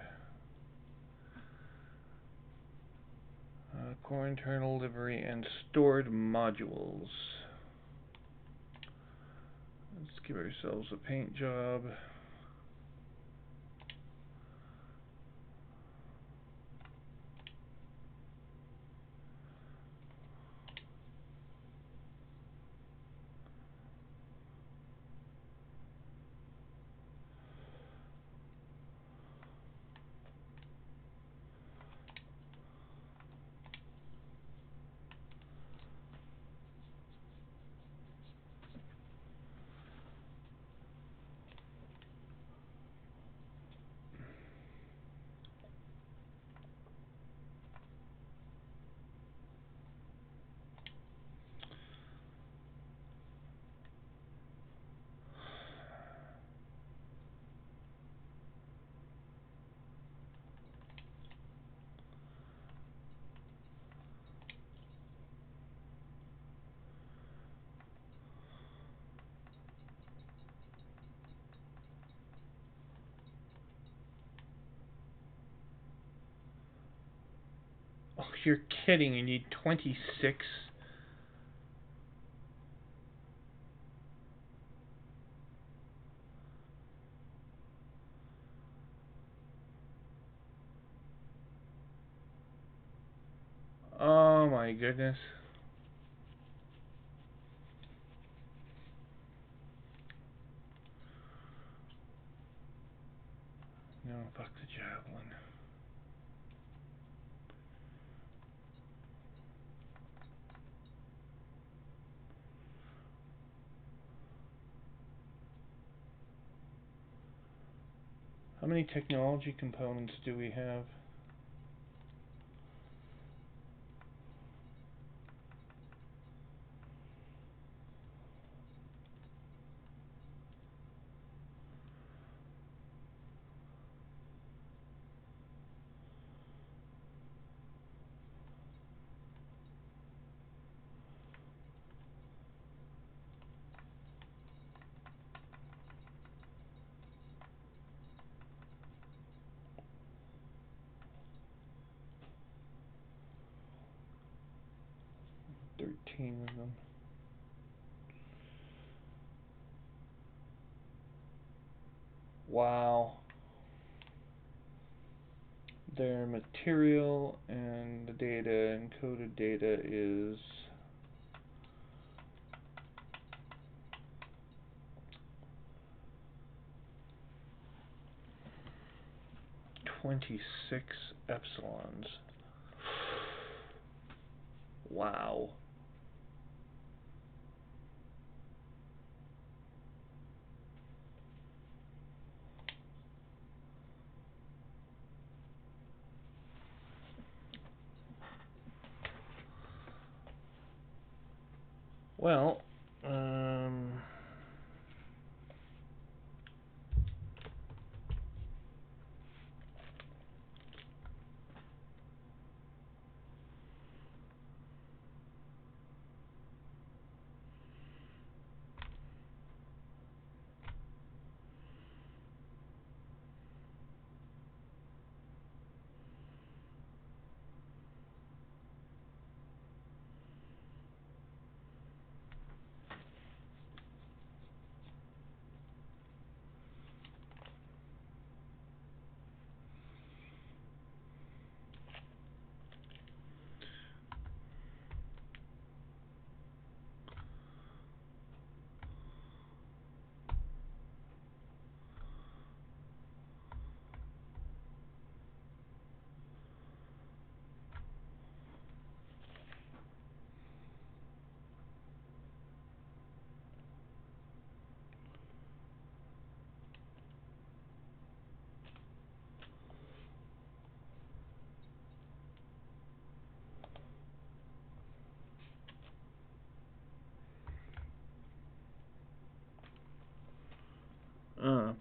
Core internal livery and stored modules. Let's give ourselves a paint job. You're kidding, you need 26? Oh my goodness. No, fuck the javelin. How many technology components do we have? Thirteen of them. Wow. Their material and the data, encoded data, is 26 epsilons. Wow. Well,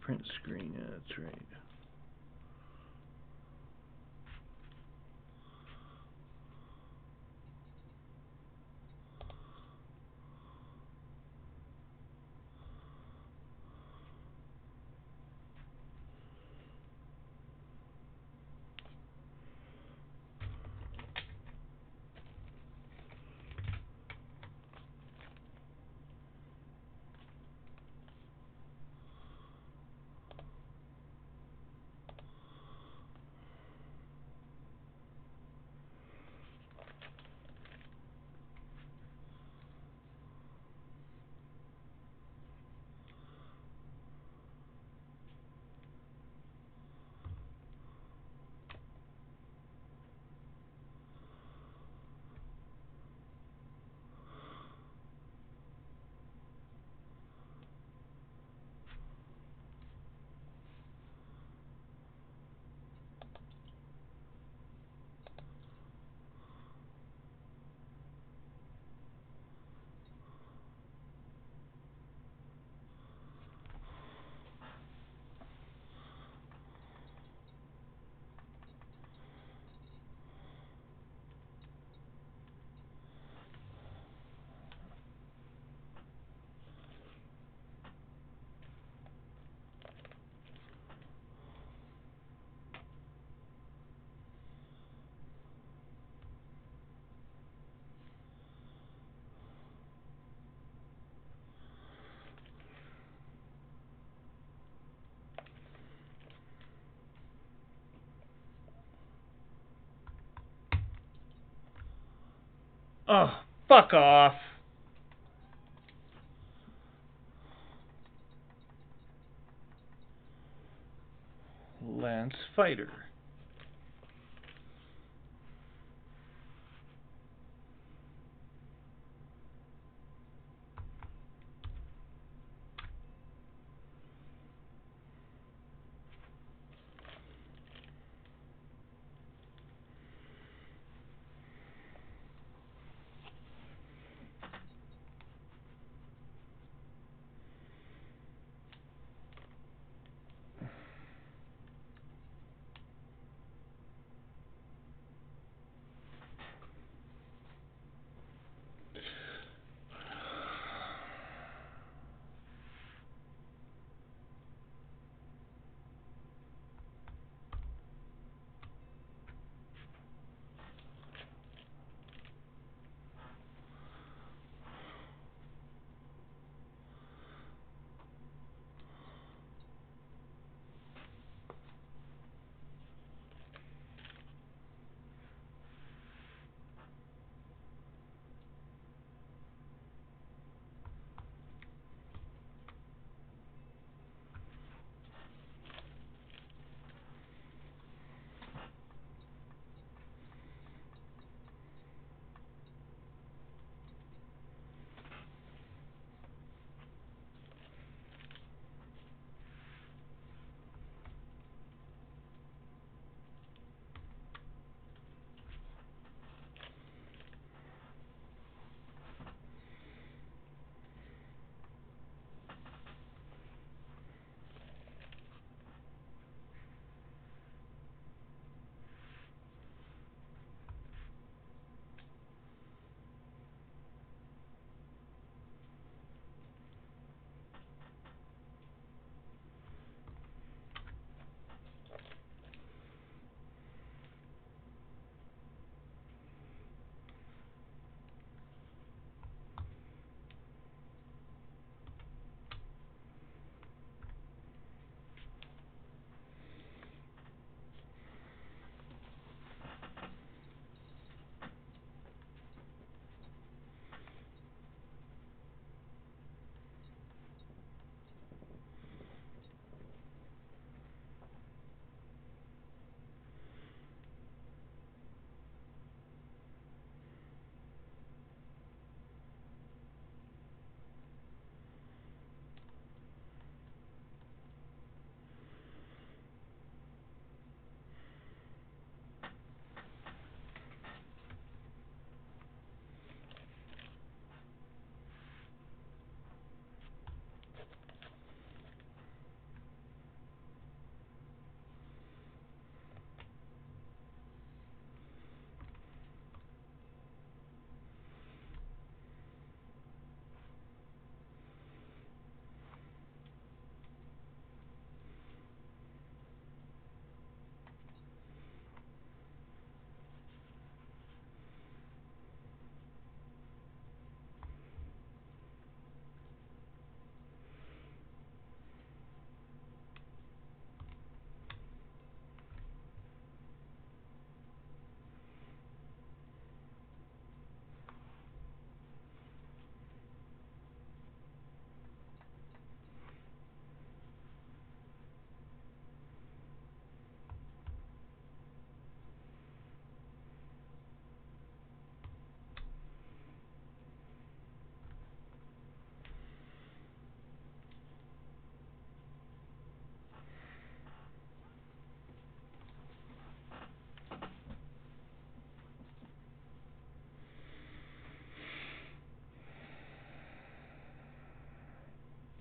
print screen, yeah, that's right. Oh, fuck off. Lance Fighter.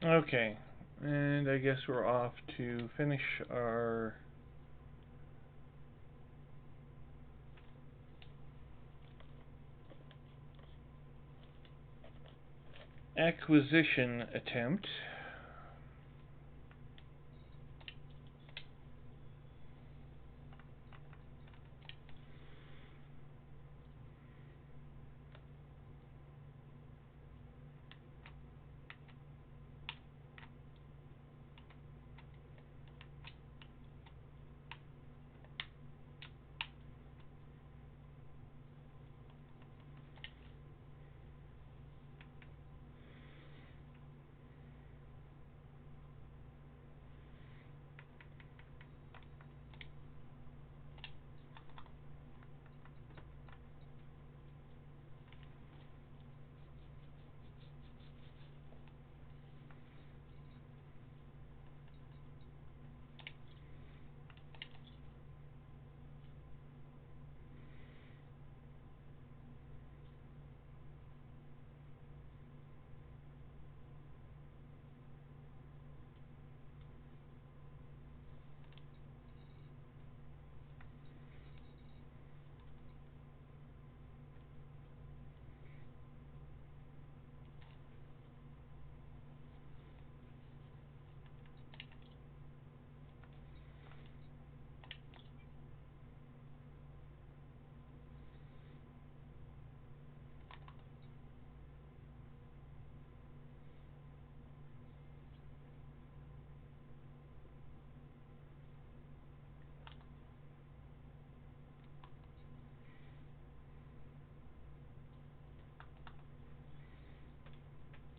Okay, and I guess we're off to finish our acquisition attempt.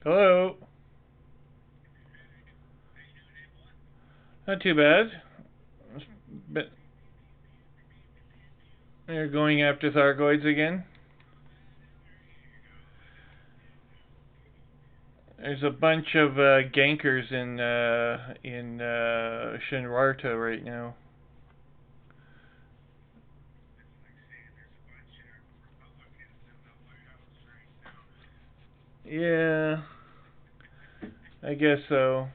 Hello. Not too bad. But you're going after Thargoids again? There's a bunch of gankers in Shinrarta right now. Yeah, I guess so.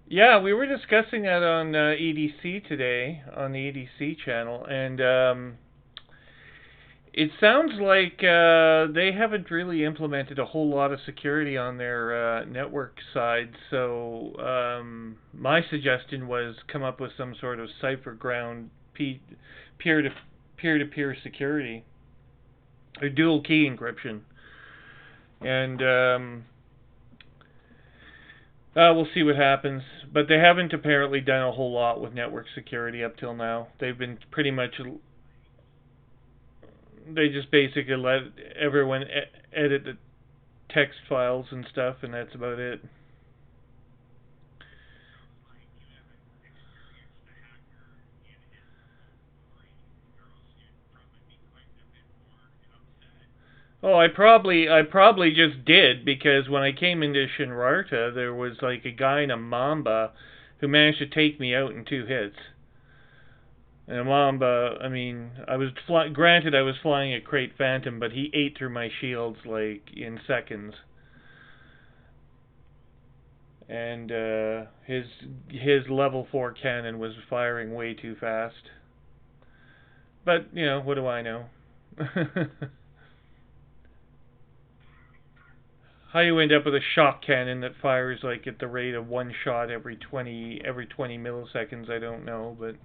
Yeah, we were discussing that on EDC today, on the EDC channel, and it sounds like they haven't really implemented a whole lot of security on their network side. So my suggestion was come up with some sort of cipher ground peer to peer-to-peer security or dual key encryption, and we'll see what happens. But they haven't apparently done a whole lot with network security up till now. They've been pretty much they just basically let everyone edit the text files and stuff, and that's about it. Oh, I probably just did because when I came into Shinrarta, there was like a guy in a Mamba who managed to take me out in 2 hits. And a Mamba, I mean, granted I was flying a Crate Phantom, but he ate through my shields like in seconds. And his level 4 cannon was firing way too fast. But, what do I know? How you end up with a shock cannon that fires like at the rate of one shot every 20 milliseconds, I don't know, but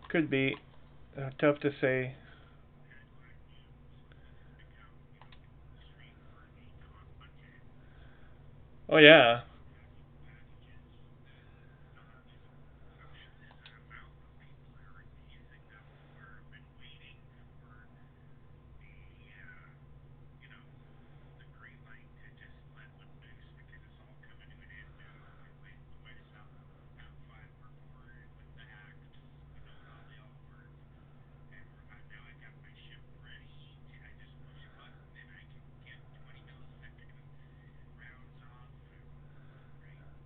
could be tough to say. Oh yeah.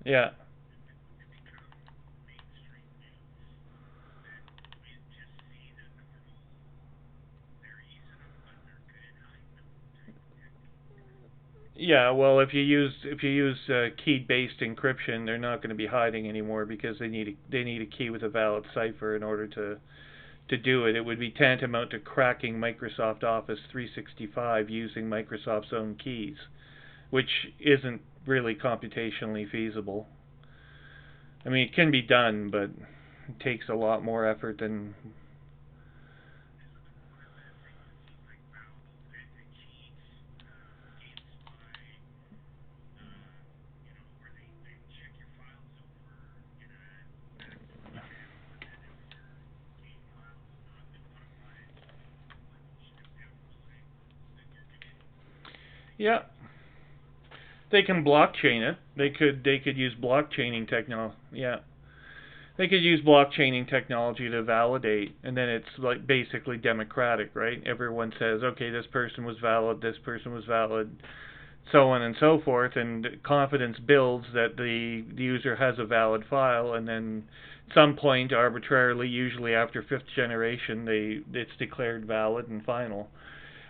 Yeah. Yeah, well, if you use key-based encryption, they're not going to be hiding anymore because they need a key with a valid cipher in order to do it. It would be tantamount to cracking Microsoft Office 365 using Microsoft's own keys, which isn't really computationally feasible. I mean, it can be done, but it takes a lot more effort than. Yeah, they can blockchain it. They could use blockchaining technology. Yeah, they could use blockchaining technology to validate, and then it's like basically democratic, right? Everyone says, okay, this person was valid, this person was valid, so on and so forth, and confidence builds that the user has a valid file, and then at some point arbitrarily, usually after fifth generation, it's declared valid and final.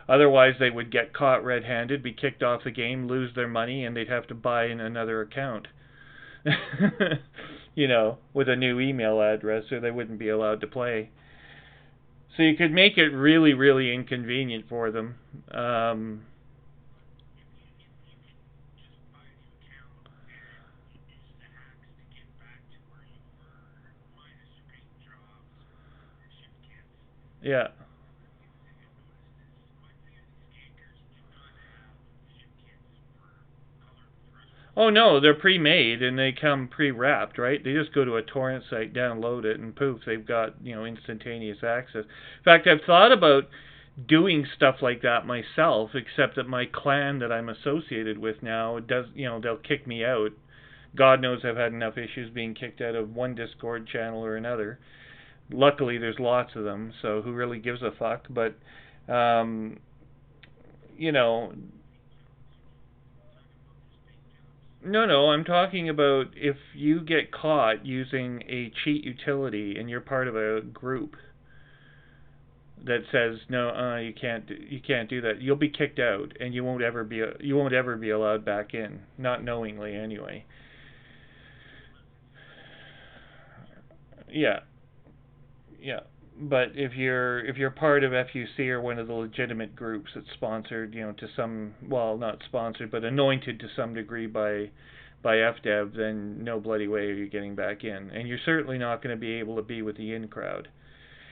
Otherwise, they would get caught red-handed, be kicked off the game, lose their money, and they'd have to buy in another account. With a new email address, or they wouldn't be allowed to play. So you could make it really, really inconvenient for them. Yeah. Oh no, they're pre-made and they come pre-wrapped, right? They just go to a torrent site, download it, and poof, they've got, instantaneous access. In fact, I've thought about doing stuff like that myself, except that my clan that I'm associated with now does, they'll kick me out. God knows I've had enough issues being kicked out of one Discord channel or another. Luckily, there's lots of them, so who really gives a fuck? But, um, you know, no, no, I'm talking about if you get caught using a cheat utility and you're part of a group that says no, you can't do that. You'll be kicked out, and you won't ever be allowed back in, not knowingly anyway. Yeah, yeah. But if you're part of FUC or one of the legitimate groups that's sponsored, to some, well, not sponsored, but anointed to some degree by FDev, then no bloody way are you getting back in, and you're certainly not going to be able to be with the in crowd.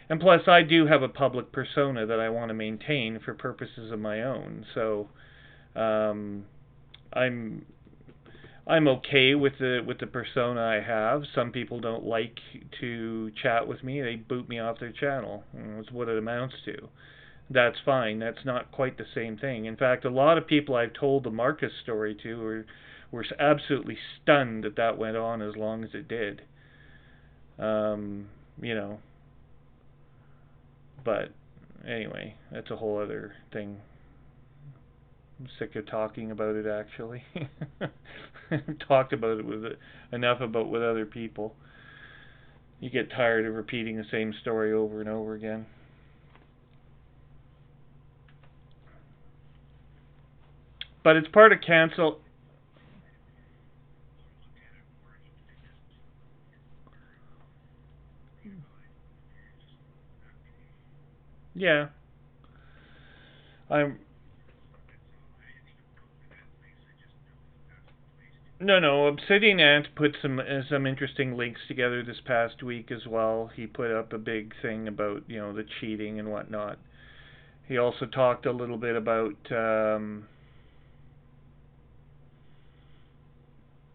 And plus, I do have a public persona that I want to maintain for purposes of my own. So, um, I'm I'm okay with the persona I have. Some people don't like to chat with me. They boot me off their channel. That's what it amounts to. That's fine. That's not quite the same thing. In fact, a lot of people I've told the Marcus story to were absolutely stunned that that went on as long as it did. Um, you know, but anyway, that's a whole other thing. I'm sick of talking about it, actually. I've talked about it enough about with other people. You get tired of repeating the same story over and over again. But it's part of cancel. Yeah, I'm. No, no. Obsidian Ant put some interesting links together this past week as well. He put up a big thing about the cheating and whatnot. He also talked a little bit about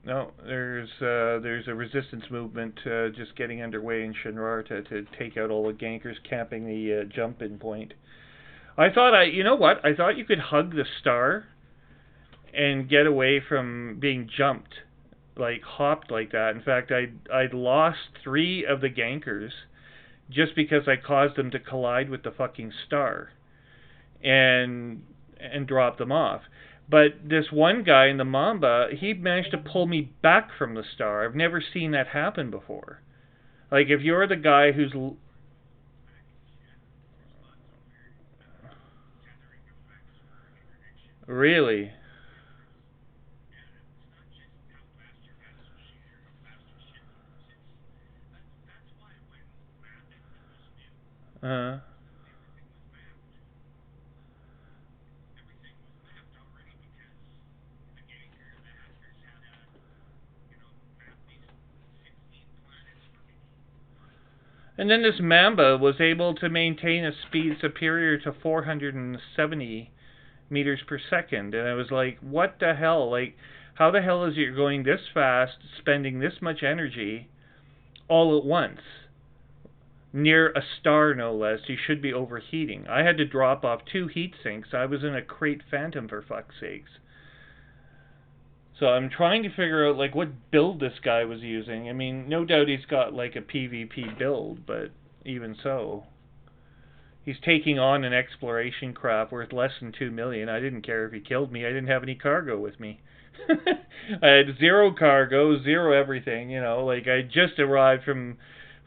no, there's a resistance movement just getting underway in Shinrar to take out all the gankers camping the jump-in point. I thought you know what? I thought you could hug the star and get away from being jumped, like hopped like that. In fact, I'd lost 3 of the gankers just because I caused them to collide with the fucking star and drop them off. But this one guy in the Mamba, he managed to pull me back from the star. I've never seen that happen before. Like if you're the guy who's really, uh, and then this Mamba was able to maintain a speed superior to 470 meters per second, and I was like, what the hell? Like, how the hell is it going this fast, spending this much energy all at once? Near a star, no less. You should be overheating. I had to drop off 2 heat sinks. I was in a crate phantom, for fuck's sakes. So I'm trying to figure out like what build this guy was using. I mean, no doubt he's got like a PvP build, but even so, he's taking on an exploration craft worth less than 2 million. I didn't care if he killed me. I didn't have any cargo with me. I had 0 cargo, 0 everything. Like I just arrived from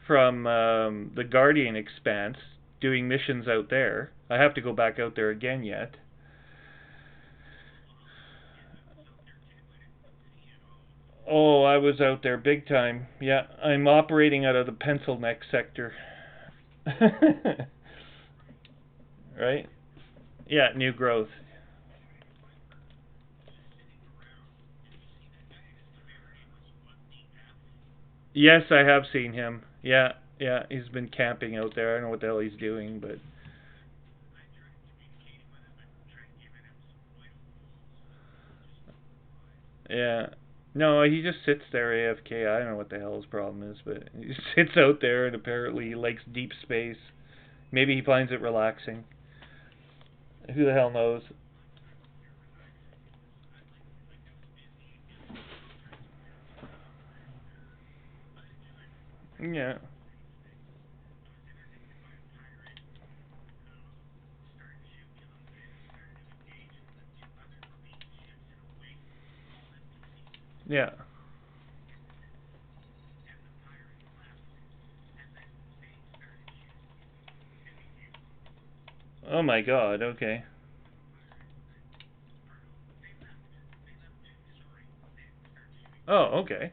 the Guardian Expanse, doing missions out there. I have to go back out there again yet. Oh, I was out there big time. Yeah, I'm operating out of the Pencil Neck sector. Right? Yeah, new growth. Yes, I have seen him. Yeah, yeah, he's been camping out there. I don't know what the hell he's doing, but yeah. No, he just sits there AFK. I don't know what the hell his problem is, but he just sits out there and apparently he likes deep space. Maybe he finds it relaxing. Who the hell knows? Yeah. Yeah. Oh my god, okay. Oh, okay.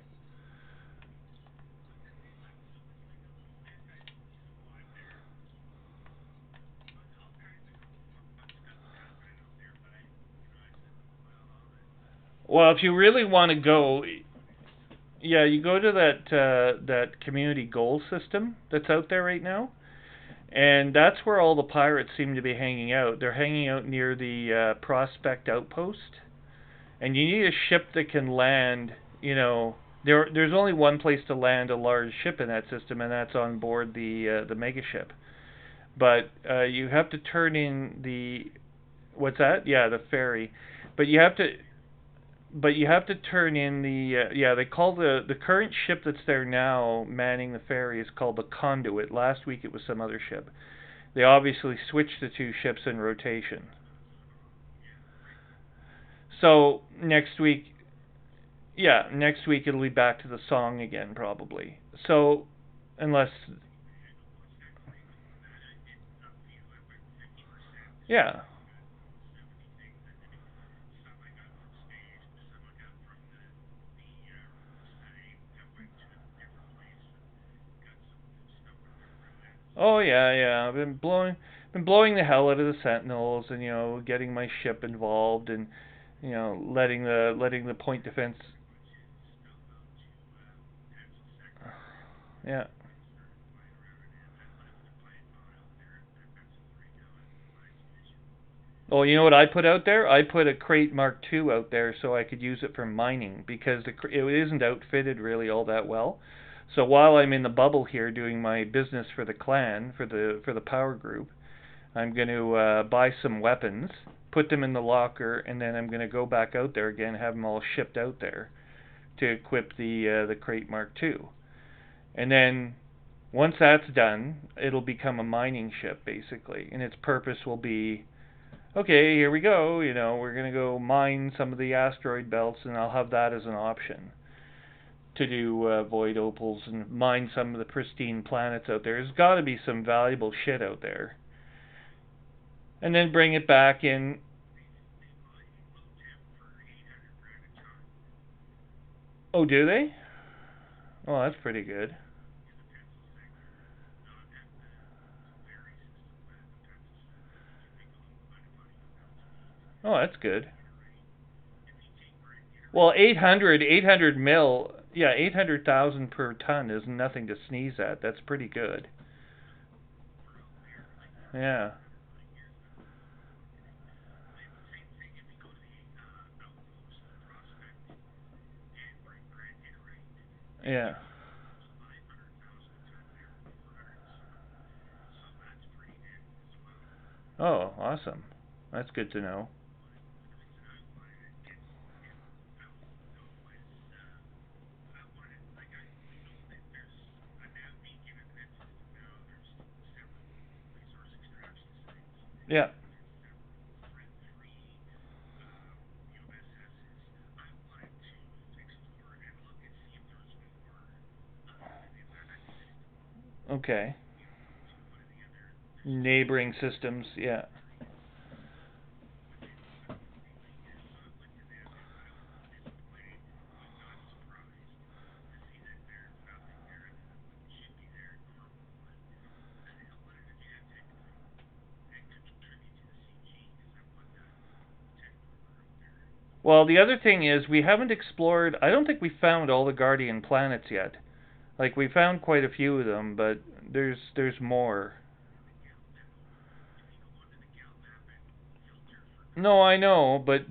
Well, if you really want to go, yeah, you go to that community goal system that's out there right now, and that's where all the pirates seem to be hanging out. They're hanging out near the Prospect Outpost, and you need a ship that can land. You know, there's only one place to land a large ship in that system, and that's on board the mega ship. But you have to turn in the what's that? Yeah, the ferry. But you have to turn in the yeah, they call the current ship that's there now manning the ferry is called the Conduit. Last week it was some other ship. They obviously switched the two ships in rotation. So next week, yeah, next week it'll be back to the song again probably. So unless yeah. Oh yeah, yeah. I've been blowing the hell out of the Sentinels, and getting my ship involved, and letting the point defense. Yeah. Well, you know what I put out there? I put a Crate Mark II out there so I could use it for mining because it isn't outfitted really all that well. So while I'm in the bubble here doing my business for the clan, for the power group, I'm going to buy some weapons, put them in the locker, and then I'm going to go back out there again, have them all shipped out there to equip the Crate Mark II. And then once that's done, it'll become a mining ship basically, and its purpose will be okay, here we go. We're going to go mine some of the asteroid belts, and I'll have that as an option to do void opals and mine some of the pristine planets out there. There's got to be some valuable shit out there. And then bring it back in. Oh, do they? Oh, that's pretty good. Oh, that's good. Well, 800 mil, yeah, 800,000 per ton is nothing to sneeze at. That's pretty good. Yeah. Yeah. Oh, awesome. That's good to know. Yeah. Okay. Neighboring systems, yeah. Well, the other thing is we haven't explored. I don't think we found all the Guardian planets yet. Like we found quite a few of them, but there's more. No, I know, but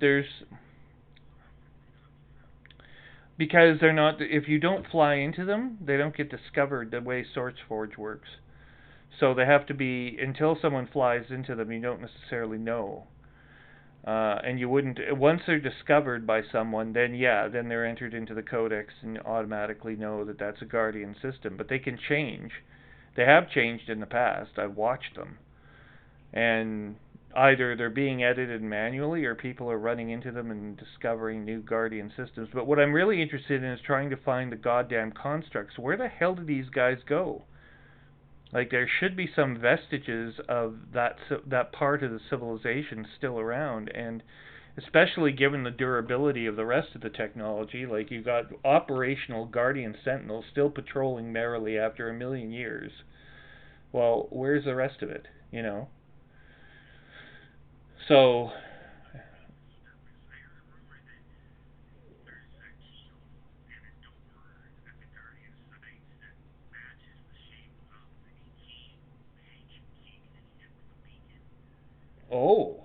Because they're not. If you don't fly into them, they don't get discovered the way SourceForge works. So they have to be until someone flies into them. You don't necessarily know. And you wouldn't once they're discovered by someone, then yeah, then they're entered into the codex and automatically know that that's a Guardian system. But they can change. They have changed in the past. I've watched them, and either they're being edited manually or people are running into them and discovering new Guardian systems. But what I'm really interested in is trying to find the goddamn constructs. Where the hell did these guys go? Like there should be some vestiges of that part of the civilization still around, and especially given the durability of the rest of the technology, like you've got operational Guardian Sentinels still patrolling merrily after a million years. Well, where's the rest of it? You know. So, oh,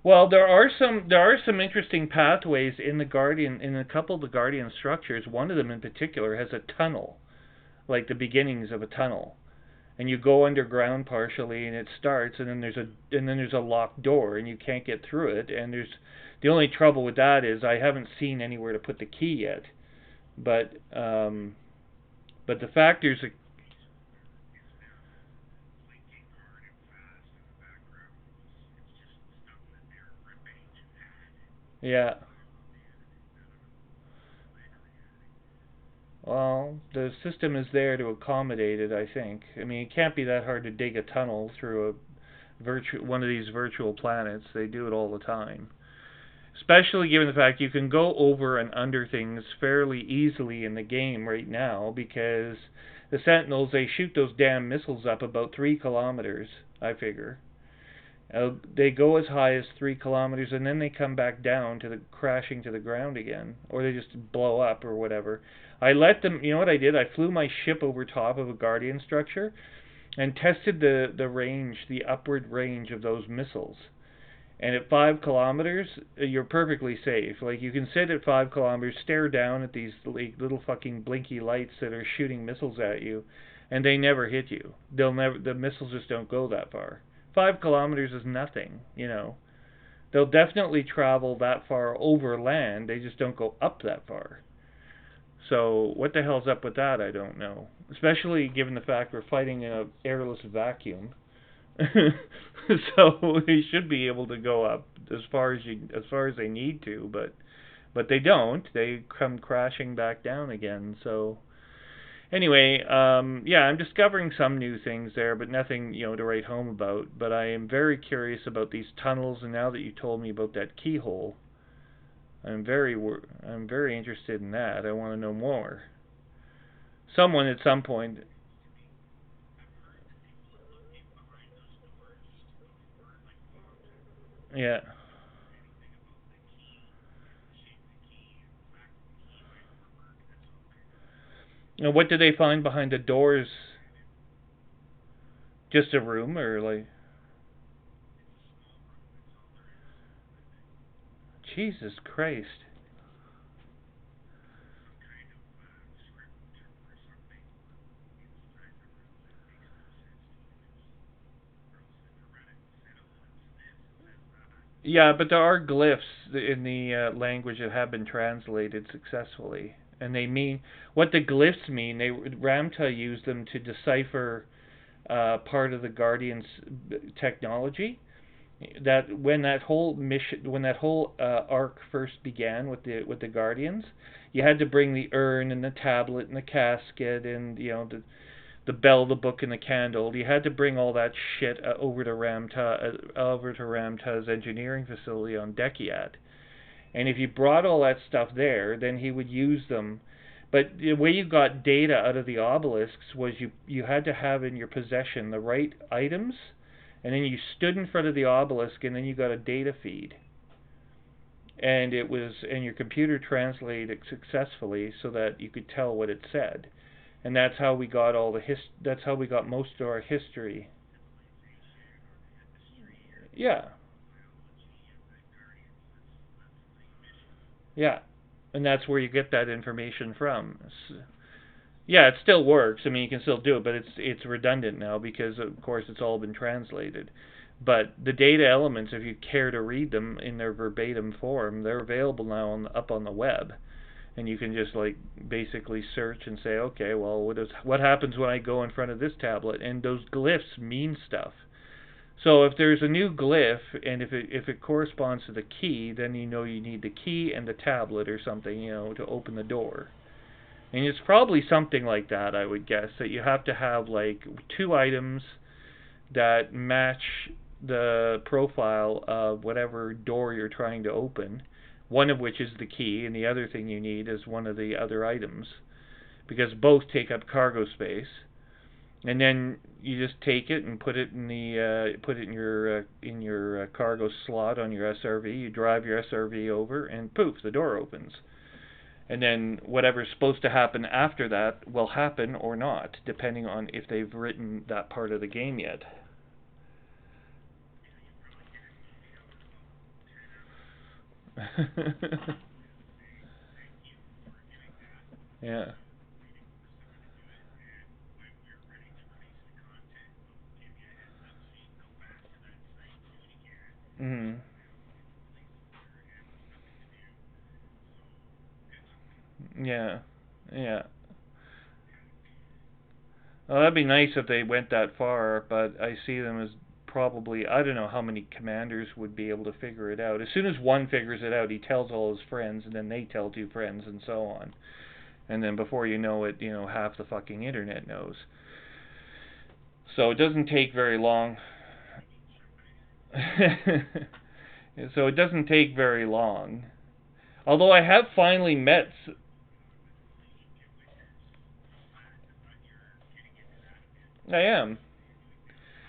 well, there are some interesting pathways in the Guardian in a couple of the Guardian structures. One of them in particular has a tunnel, like the beginnings of a tunnel, and you go underground partially, and it starts, and then there's a locked door, and you can't get through it. And there's the only trouble with that is I haven't seen anywhere to put the key yet, but the factors, yeah. Well, the system is there to accommodate it, I think. I mean, it can't be that hard to dig a tunnel through one of these virtual planets. They do it all the time. Especially given the fact you can go over and under things fairly easily in the game right now, because the Sentinels, they shoot those damn missiles up about 3 kilometers, I figure. They go as high as 3 kilometers, and then they come back down to the crashing to the ground again, or they just blow up or whatever. I let them. You know what I did? I flew my ship over top of a Guardian structure and tested the range, the upward range of those missiles. And at 5 kilometers, you're perfectly safe. Like you can sit at 5 kilometers, stare down at these little fucking blinky lights that are shooting missiles at you, and they never hit you. They'll never. The missiles just don't go that far. 5 kilometers is nothing, you know. They'll definitely travel that far over land. They just don't go up that far. So what the hell's up with that? I don't know. Especially given the fact we're fighting in an airless vacuum. So they should be able to go up as far as they need to, but they don't. They come crashing back down again. So anyway, yeah, I'm discovering some new things there, but nothing, to write home about. But I am very curious about these tunnels, and now that you told me about that keyhole, I'm very interested in that. I want to know more. Someone at some point, yeah. Now, what did they find behind the doors? Just a room, or like, Jesus Christ. Yeah, but there are glyphs in the language that have been translated successfully, and they mean what the glyphs mean. Ramta used them to decipher part of the Guardian's technology. That when that whole mission, when that whole arc first began with the Guardians, you had to bring the urn and the tablet and the casket and the bell, the book, and the candle. You had to bring all that shit over to Ramta's engineering facility on Dekiat. And if you brought all that stuff there, then he would use them. But the way you got data out of the obelisks was you had to have in your possession the right items, and then you stood in front of the obelisk, and then you got a data feed. and your computer translated it successfully so that you could tell what it said. And that's how we got that's how we got most of our history. Yeah. Yeah. And that's where you get that information from. Yeah, it still works. I mean, you can still do it, but it's redundant now because of course it's all been translated. But the data elements, if you care to read them in their verbatim form, they're available now up on the web, and you can just like basically search and say, okay, well, what happens when I go in front of this tablet? And those glyphs mean stuff. So if there's a new glyph and if it corresponds to the key, then you know you need the key and the tablet or something, to open the door. And it's probably something like that, I would guess, that you have to have like two items that match the profile of whatever door you're trying to open, one of which is the key, and the other thing you need is one of the other items, because both take up cargo space. And then you just take it and put it in your cargo slot on your SRV. You drive your SRV over, and poof, the door opens. And then whatever's supposed to happen after that will happen or not, depending on if they've written that part of the game yet. Yeah. Mhm. Yeah. Yeah. Well, that'd be nice if they went that far, but I see them as probably, I don't know how many commanders would be able to figure it out. As soon as one figures it out, he tells all his friends, and then they tell two friends, and so on. And then before you know it, half the fucking internet knows. So it doesn't take very long. So it doesn't take very long. Although I have finally met. I am.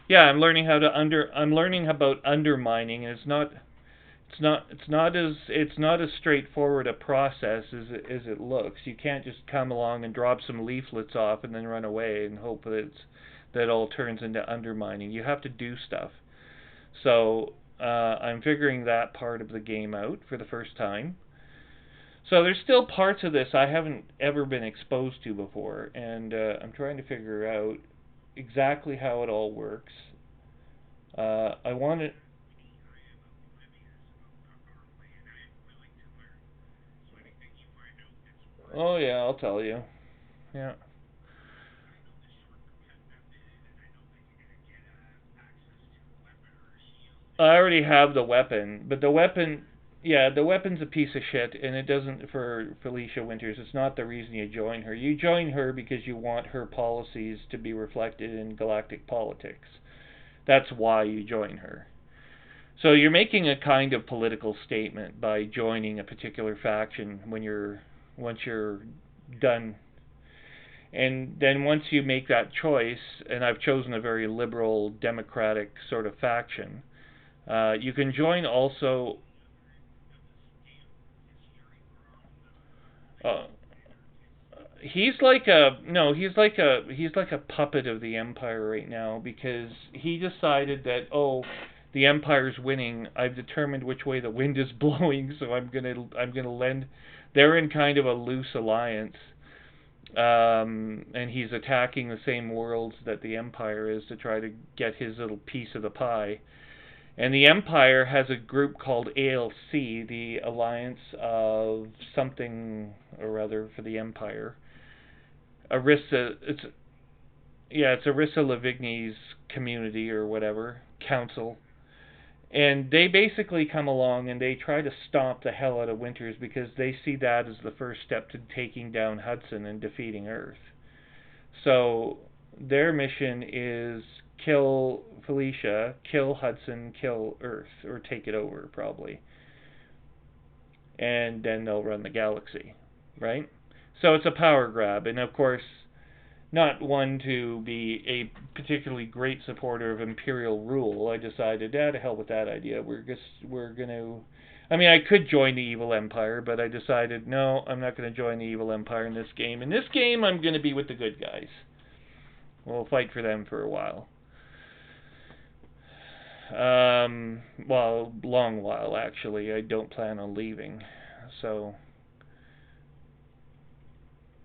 Yeah, I'm learning about undermining, and it's not as straightforward a process as it looks. You can't just come along and drop some leaflets off and then run away and hope that all turns into undermining. You have to do stuff. So I'm figuring that part of the game out for the first time. So there's still parts of this I haven't ever been exposed to before, and I'm trying to figure out exactly how it all works. I want to. Oh yeah, I'll tell you. Yeah. I already have the weapon, but yeah, the weapon's a piece of shit, and it doesn't for Felicia Winters. It's not the reason you join her. You join her because you want her policies to be reflected in galactic politics. That's why you join her. So you're making a kind of political statement by joining a particular faction once you're done. And then once you make that choice, and I've chosen a very liberal democratic sort of faction, you can join also. Uh, he's like a no, he's like a puppet of the Empire right now because he decided that, the Empire's winning. I've determined which way the wind is blowing, so I'm gonna lend. They're in kind of a loose alliance, and he's attacking the same worlds that the Empire is to try to get his little piece of the pie. And the Empire has a group called ALC, the Alliance of something or other for the Empire. Arissa, it's Arissa Lavigny's community or whatever council, and they basically come along and they try to stomp the hell out of Winters because they see that as the first step to taking down Hudson and defeating Earth. So their mission is kill Felicia, kill Hudson, kill Earth, or take it over probably, and then they'll run the galaxy, right? So it's a power grab, and of course not one to be a particularly great supporter of imperial rule, I decided, to hell with that idea. We're gonna. I mean, I could join the evil empire, but I decided, no, I'm not going to join the evil empire in this game. In this game, I'm going to be with the good guys. We'll fight for them for a while. Well, long while actually. I don't plan on leaving, so.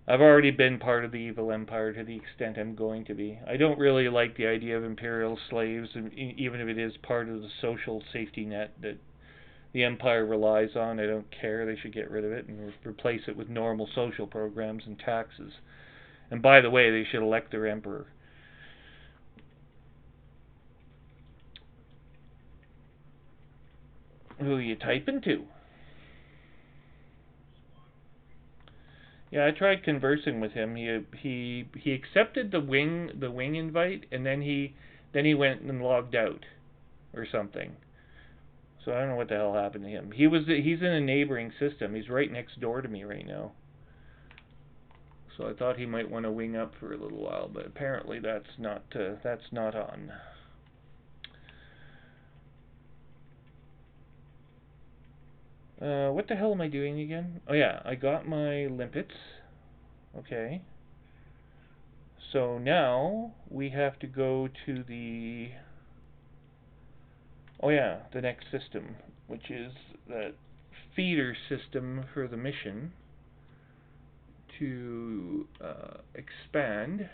I've already been part of the evil empire to the extent I'm going to be. I don't really like the idea of imperial slaves, even if it is part of the social safety net that the empire relies on. I don't care. They should get rid of it and replace it with normal social programs and taxes. And by the way, they should elect their emperor. Who are you typing to? Yeah, I tried conversing with him. He accepted the wing invite, and then he went and logged out or something. So I don't know what the hell happened to him. He's in a neighboring system. He's right next door to me right now. So I thought he might want to wing up for a little while, but apparently that's not on. What the hell am I doing again? Oh yeah, I got my limpets. Okay. So now we have to go to the the next system, which is that feeder system for the mission to expand.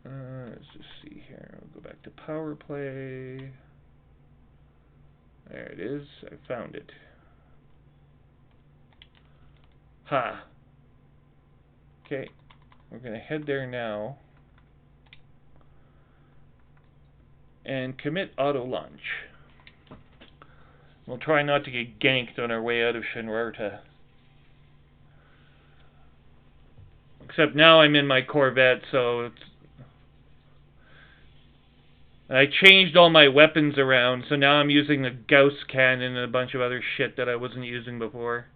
Let's just see here. We'll go back to power play. There it is. I found it. Ha! Okay, we're going to head there now and commit auto launch. We'll try not to get ganked on our way out of Shinrarta. Except now I'm in my Corvette, so I changed all my weapons around, so now I'm using the Gauss cannon and a bunch of other shit that I wasn't using before.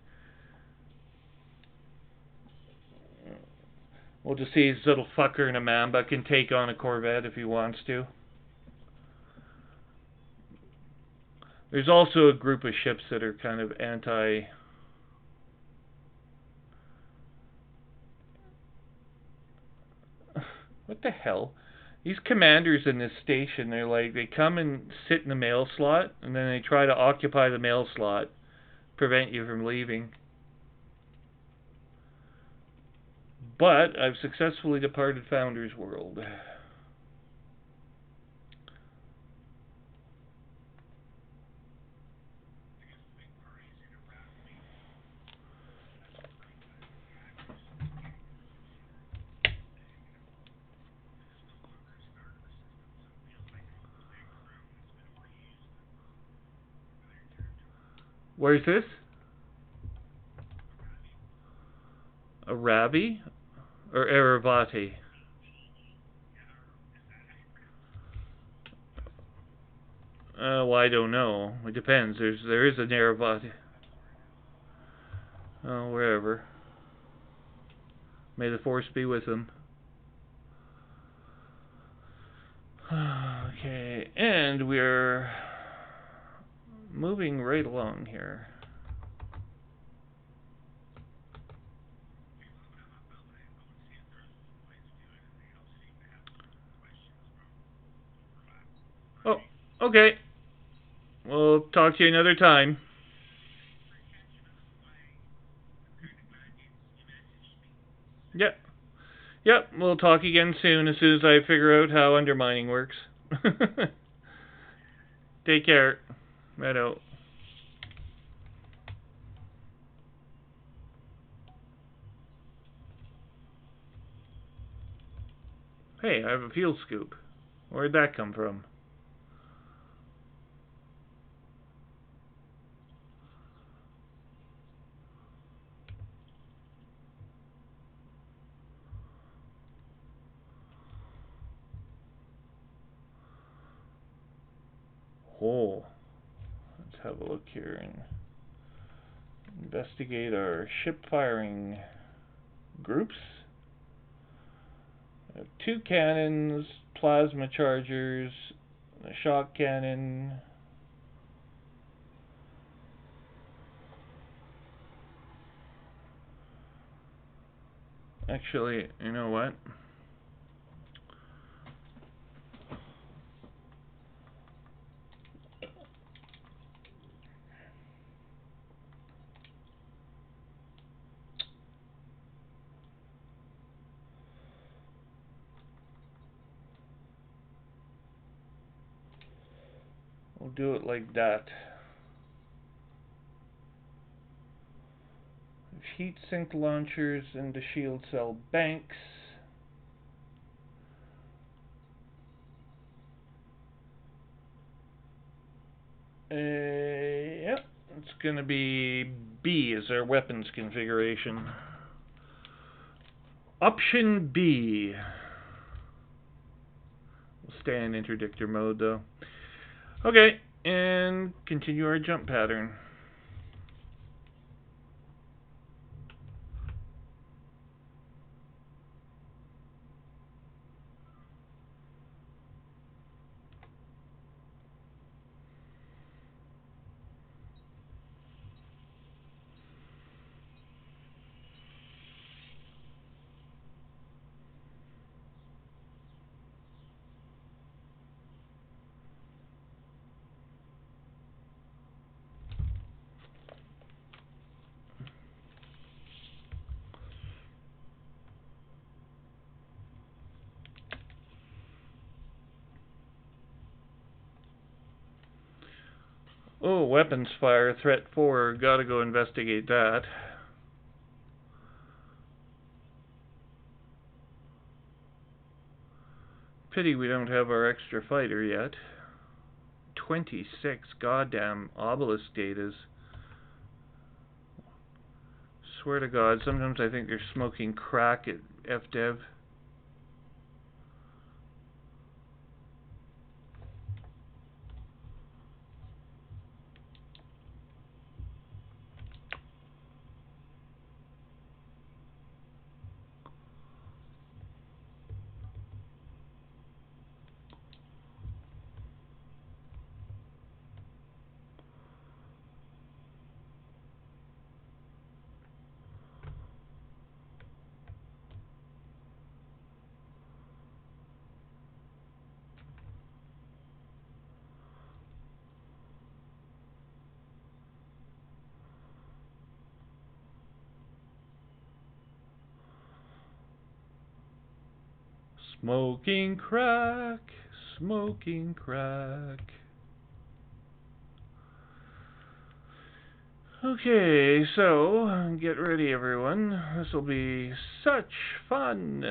We'll just see this little fucker in a Mamba can take on a Corvette if he wants to. There's also a group of ships that are kind of anti... What the hell? These commanders in this station, they come and sit in the mail slot, and then they try to occupy the mail slot, prevent you from leaving. But I've successfully departed Founder's World. Where's this? Arabi? Or Eravati? Well, I don't know. It depends. There is an Eravati. Oh, wherever. May the force be with them. Okay, and we're moving right along here. Oh, okay. We'll talk to you another time. Yep. Yep, we'll talk again soon as I figure out how undermining works. Take care. Right out. Hey, I have a fuel scoop. Where'd that come from? Oh, let's have a look here and investigate our ship firing. groups. I have 2 cannons, plasma chargers, a shock cannon, actually, you know what? We'll do it like that. Heat sink launchers and the shield cell banks. Yep, it's going to be B as our weapons configuration. Option B. We'll stay in interdictor mode though. Okay, and continue our jump pattern. Oh, weapons fire, threat 4. Gotta go investigate that. Pity we don't have our extra fighter yet. 26 goddamn obelisk datas. Swear to God, sometimes I think they're smoking crack at FDev. Smoking crack, smoking crack. Okay, so get ready everyone. This will be such fun.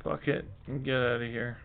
Fuck it. Get out of here.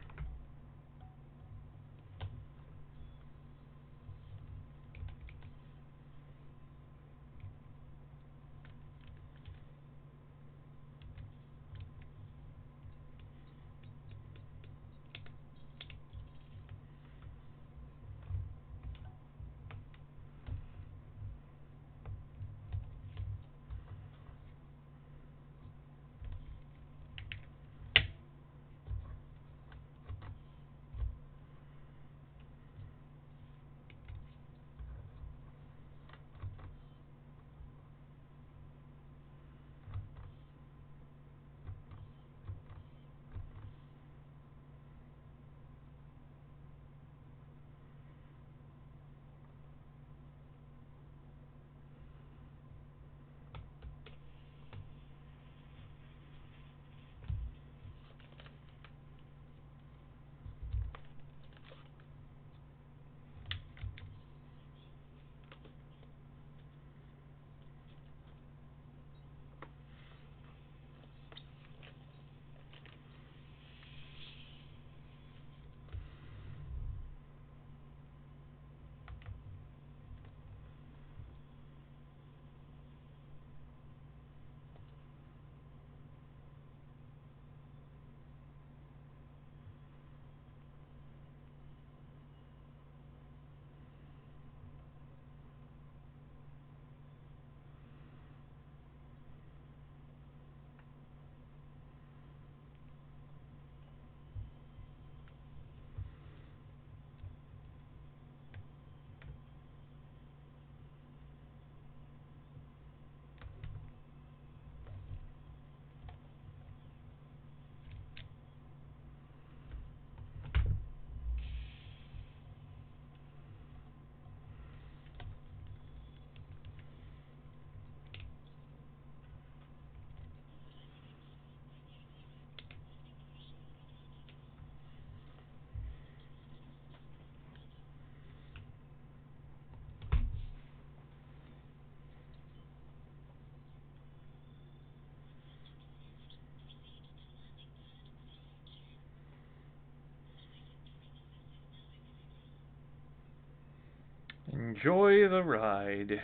Enjoy the ride.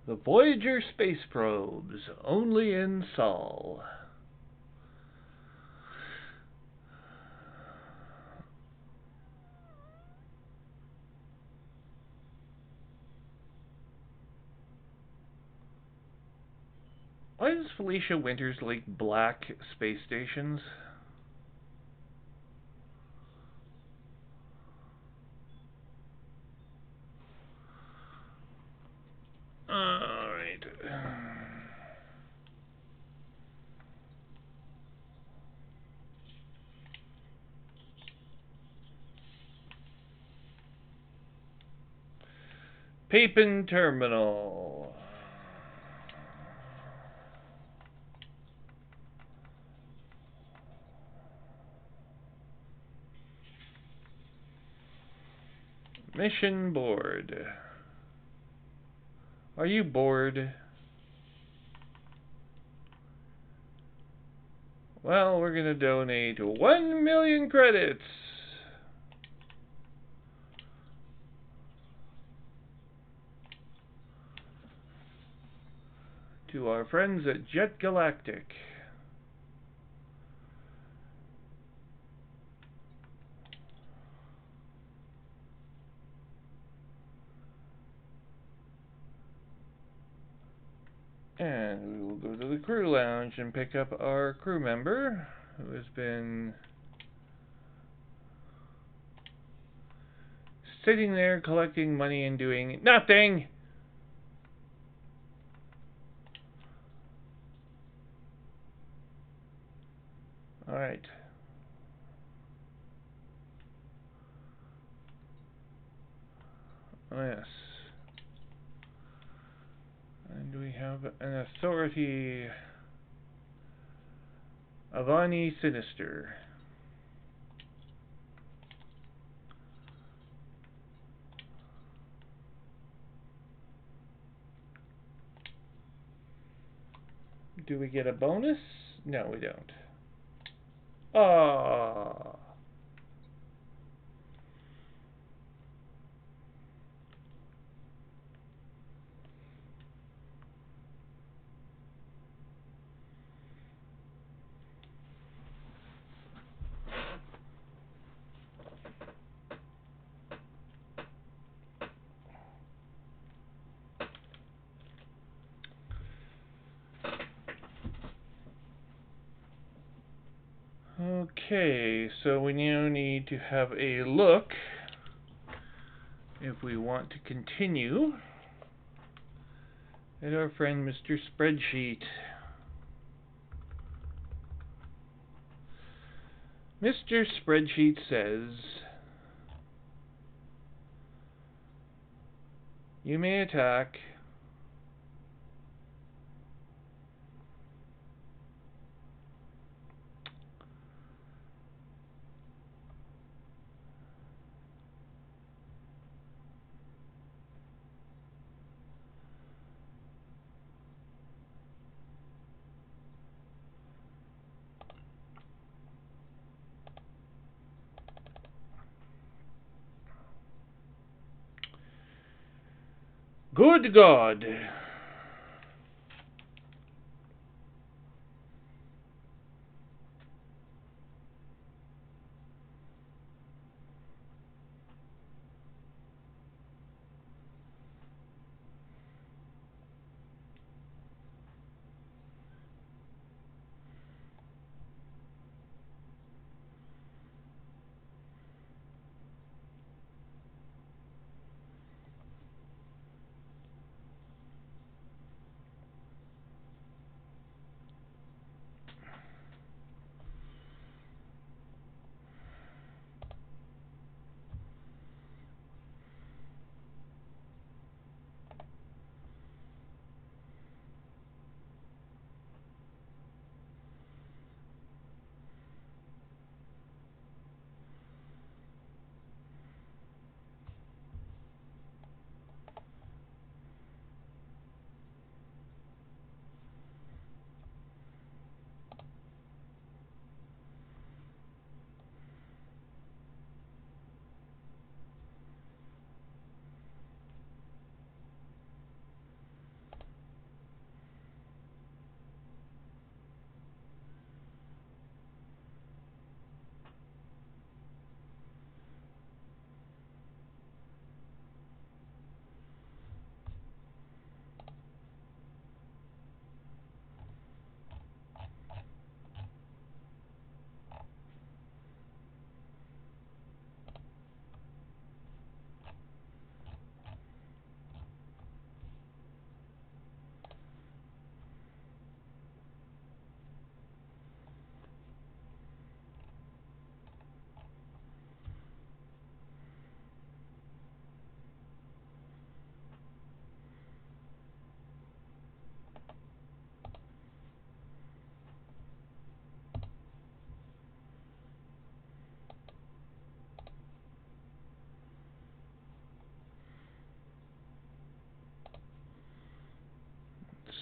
The Voyager space probes, only in Sol. Why does Felicia Winters like black space stations? Alright. Papin Terminal. Mission board. Are you bored? Well, we're gonna donate 1 million credits to our friends at Jet Galactic. And we will go to the crew lounge and pick up our crew member who has been sitting there collecting money and doing nothing. Alright. Oh, yes. And we have an authority. Avani Sinister. Do we get a bonus? No, we don't. Ah. Okay, so we now need to have a look if we want to continue at our friend Mr. Spreadsheet. Mr. Spreadsheet says, you may attack Good God.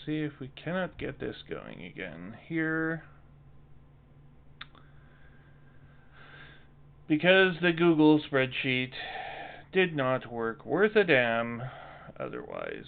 See if we cannot get this going again here. Because the Google spreadsheet did not work worth a damn otherwise.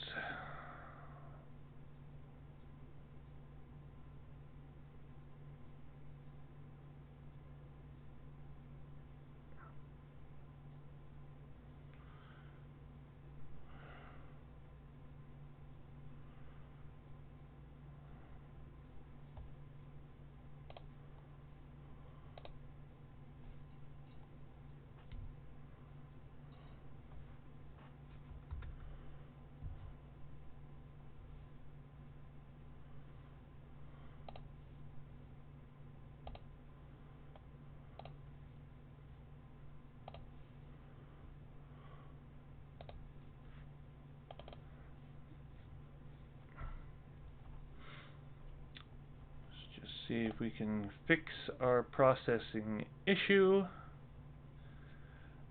See if we can fix our processing issue,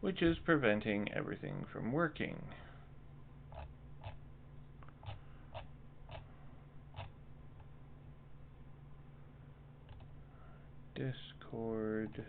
which is preventing everything from working. Discord.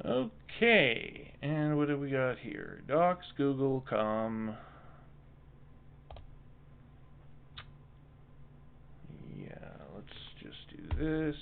Okay, and what do we got here? Docs, Google, Com. Yeah, let's just do this.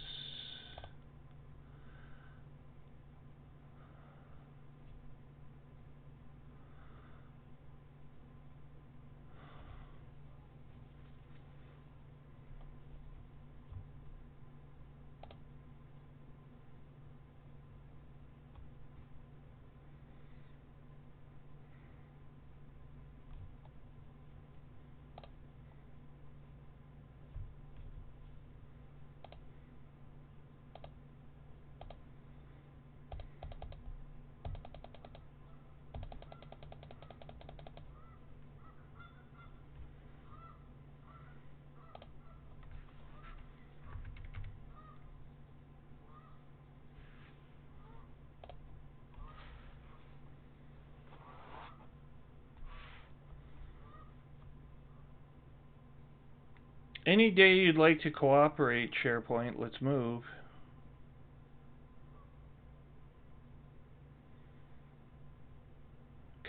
Any day you'd like to cooperate, SharePoint, let's move.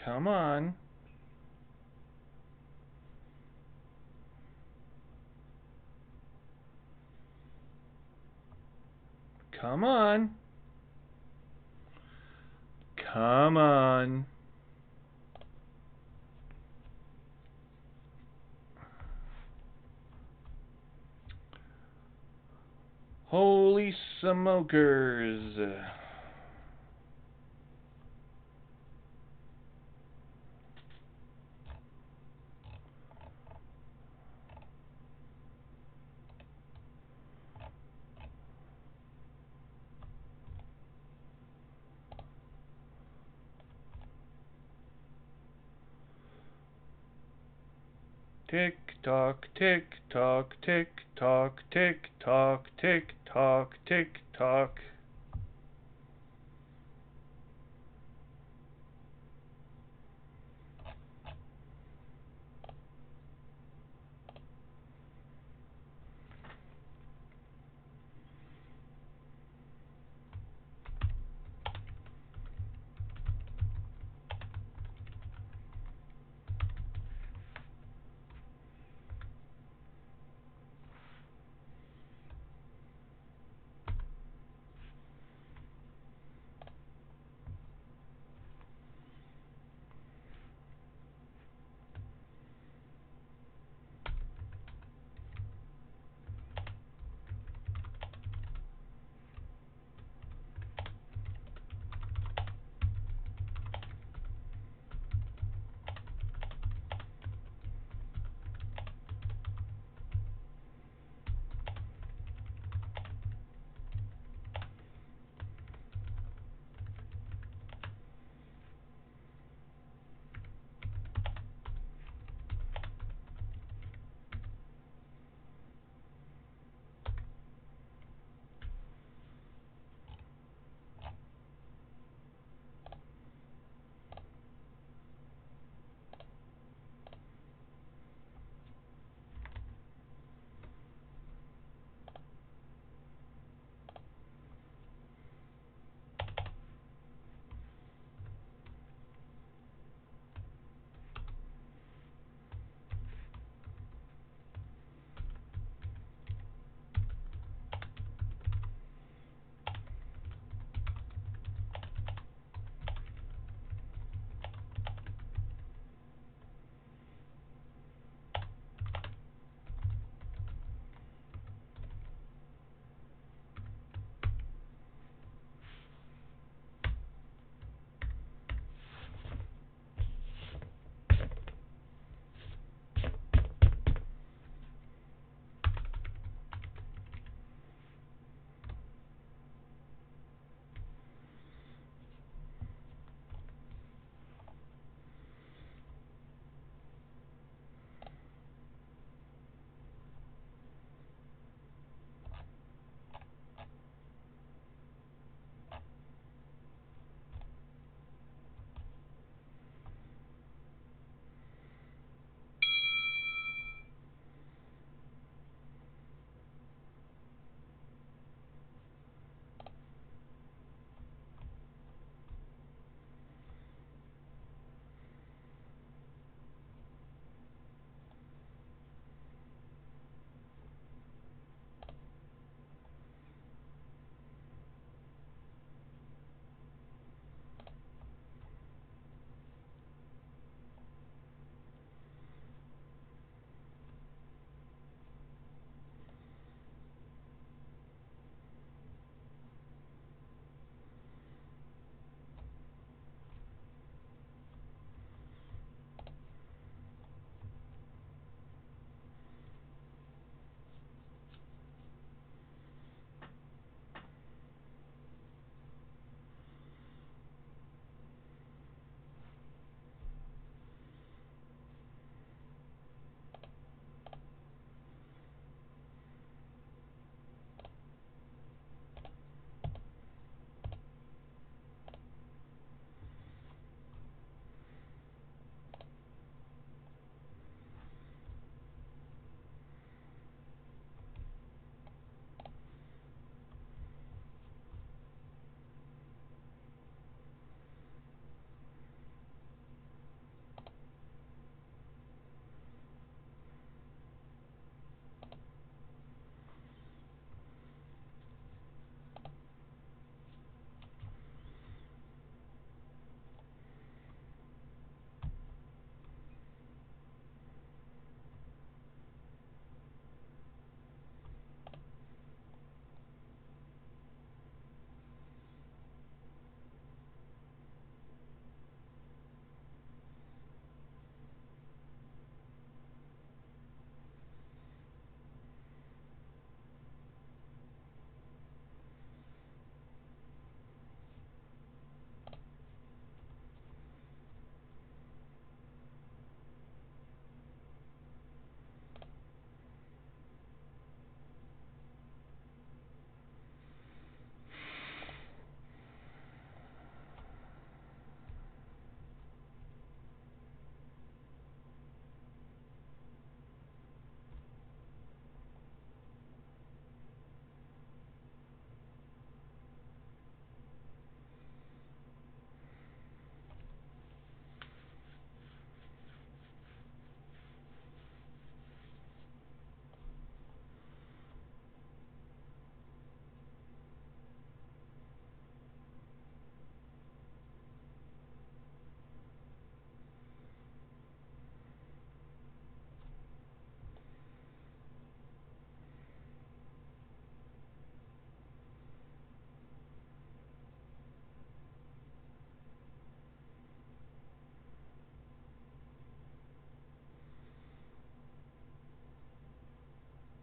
Come on. Come on. Come on. Holy smokers. Tick tock, tick tock, tick tock, tick tock, tick tock, tick tock.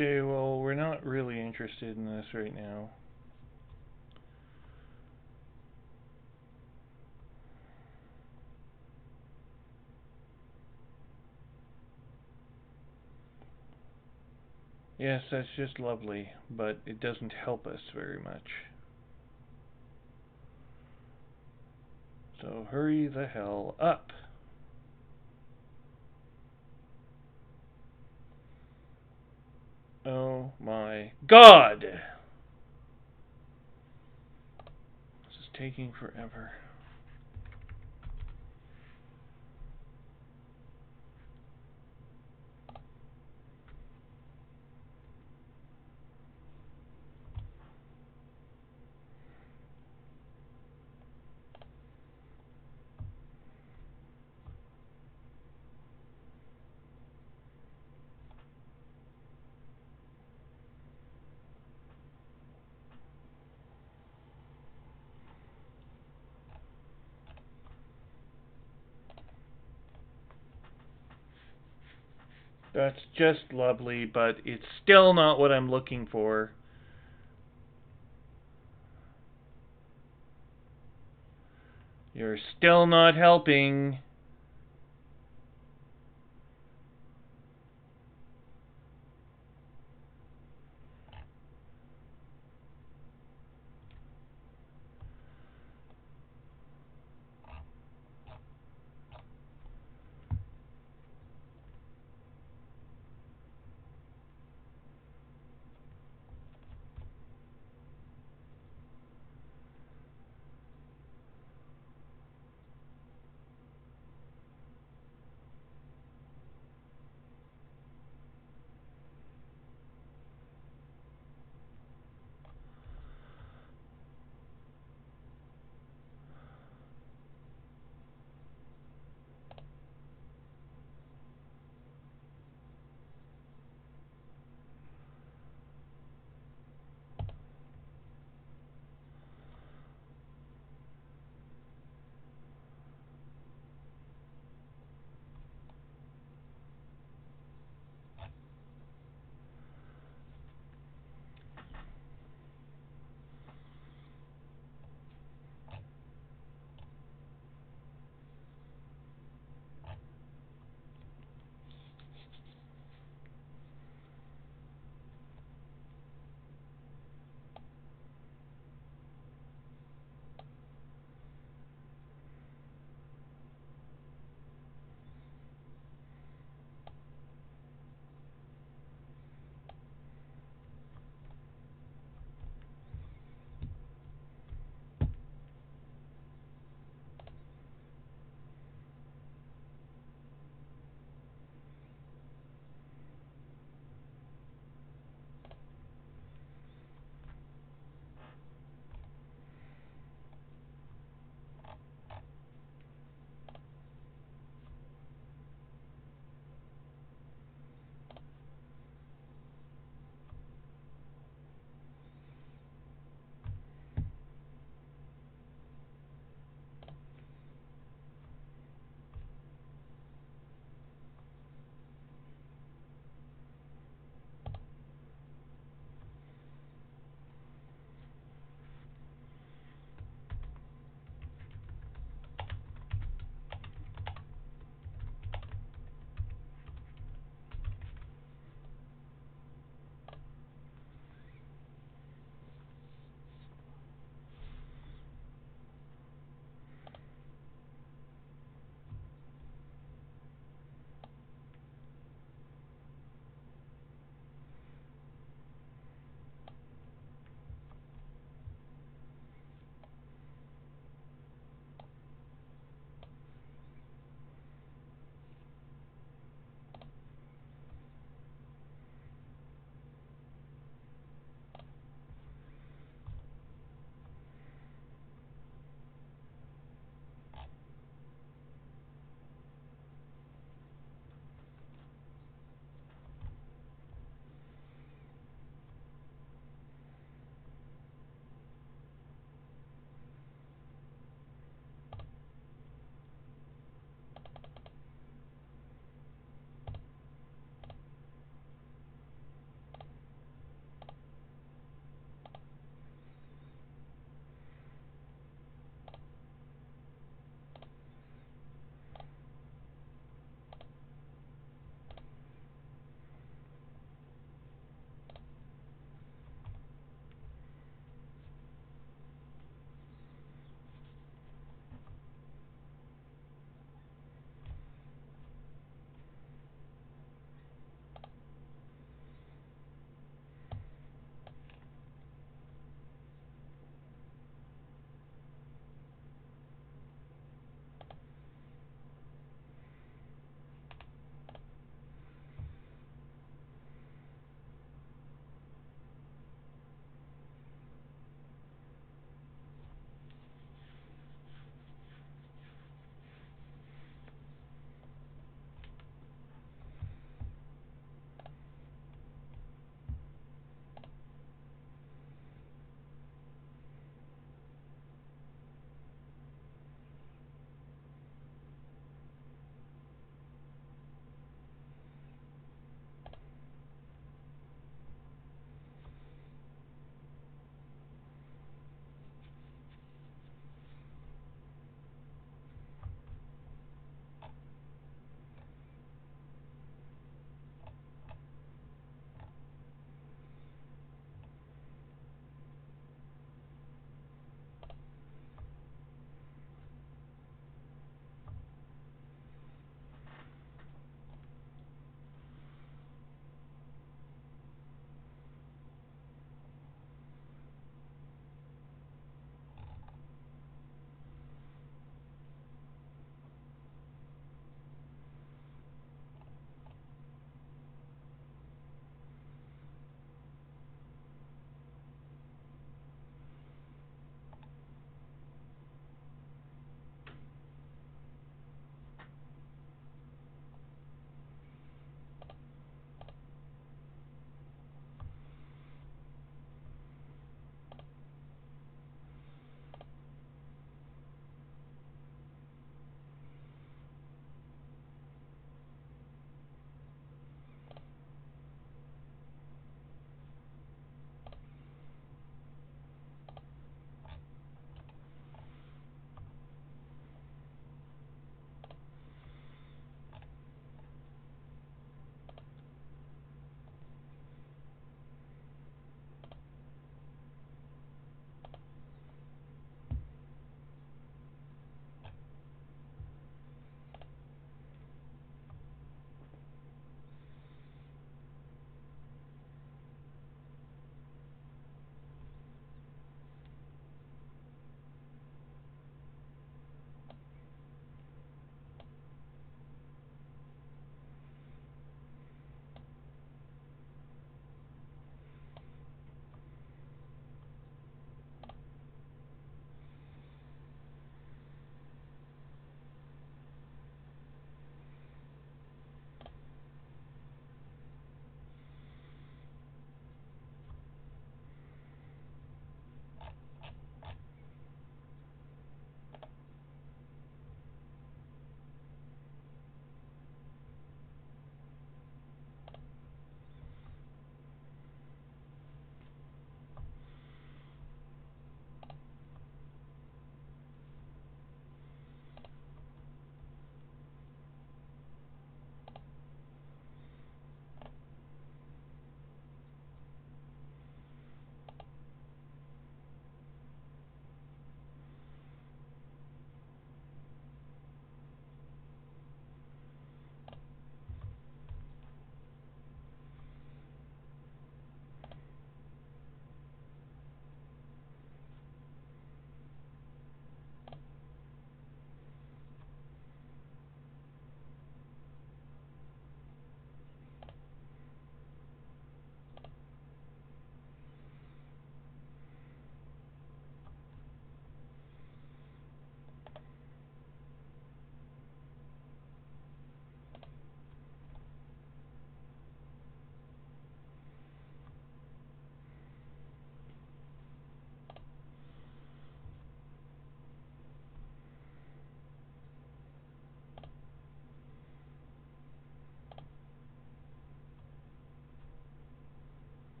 Okay, well, we're not really interested in this right now. Yes, that's just lovely, but it doesn't help us very much. So hurry the hell up. Oh my God! This is taking forever. That's just lovely, but it's still not what I'm looking for. You're still not helping.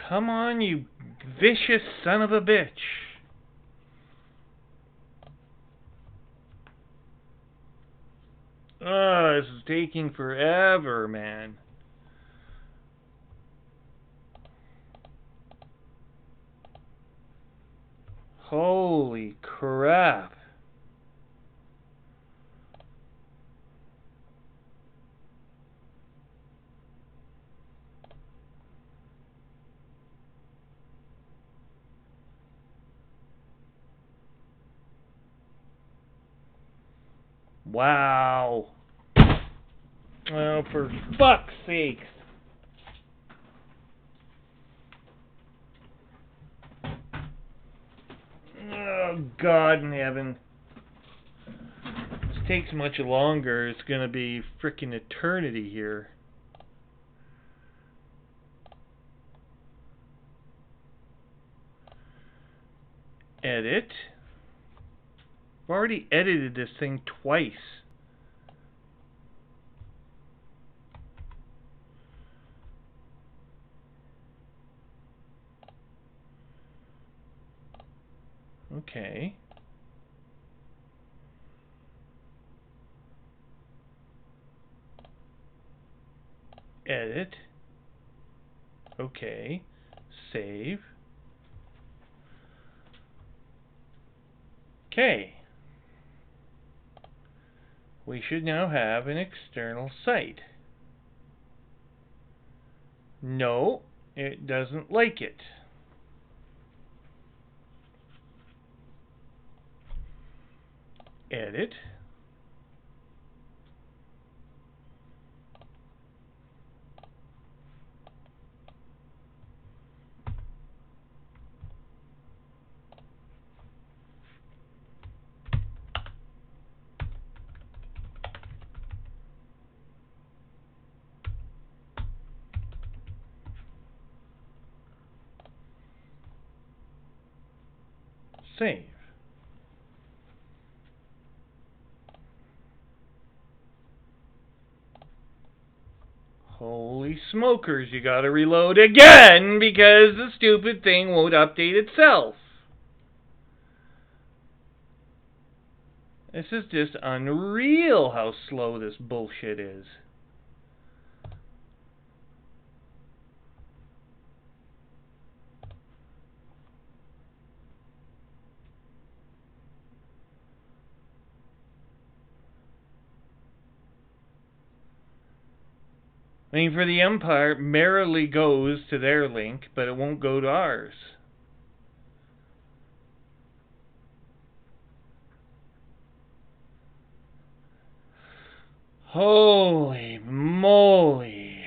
Come on, you vicious son of a bitch. Oh, this is taking forever, man. Holy crap. Wow. Oh, for fuck's sake. Oh, God in heaven. If this takes much longer, it's gonna be frickin' eternity here. Edit. I've already edited this thing twice. Okay. Edit. Okay. Save. Okay. We should now have an external site. No, it doesn't like it. Edit. Save. Holy smokers, you gotta reload again because the stupid thing won't update itself. This is just unreal how slow this bullshit is. I mean, for the Empire, merrily goes to their link, but it won't go to ours. Holy moly.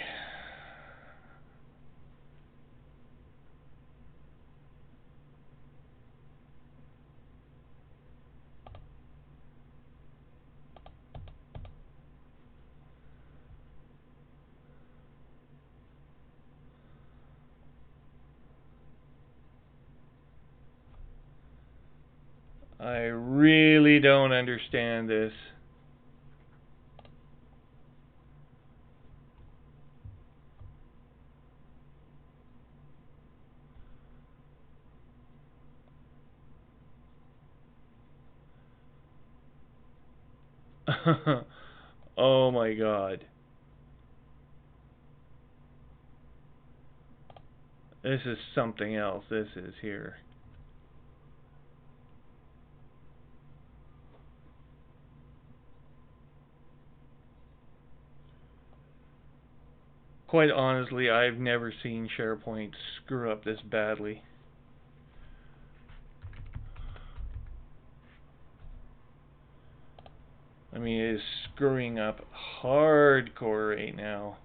I really don't understand this. Oh my god. This is something else. This is here. Quite honestly, I've never seen SharePoint screw up this badly. I mean, it is screwing up hardcore right now.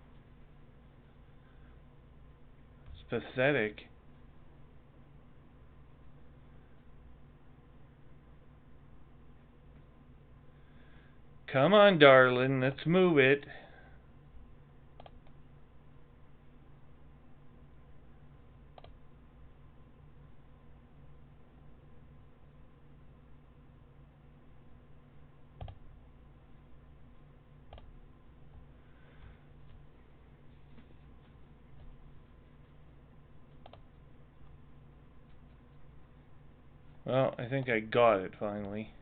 It's pathetic. Come on, darling, let's move it. Well, I think I got it finally.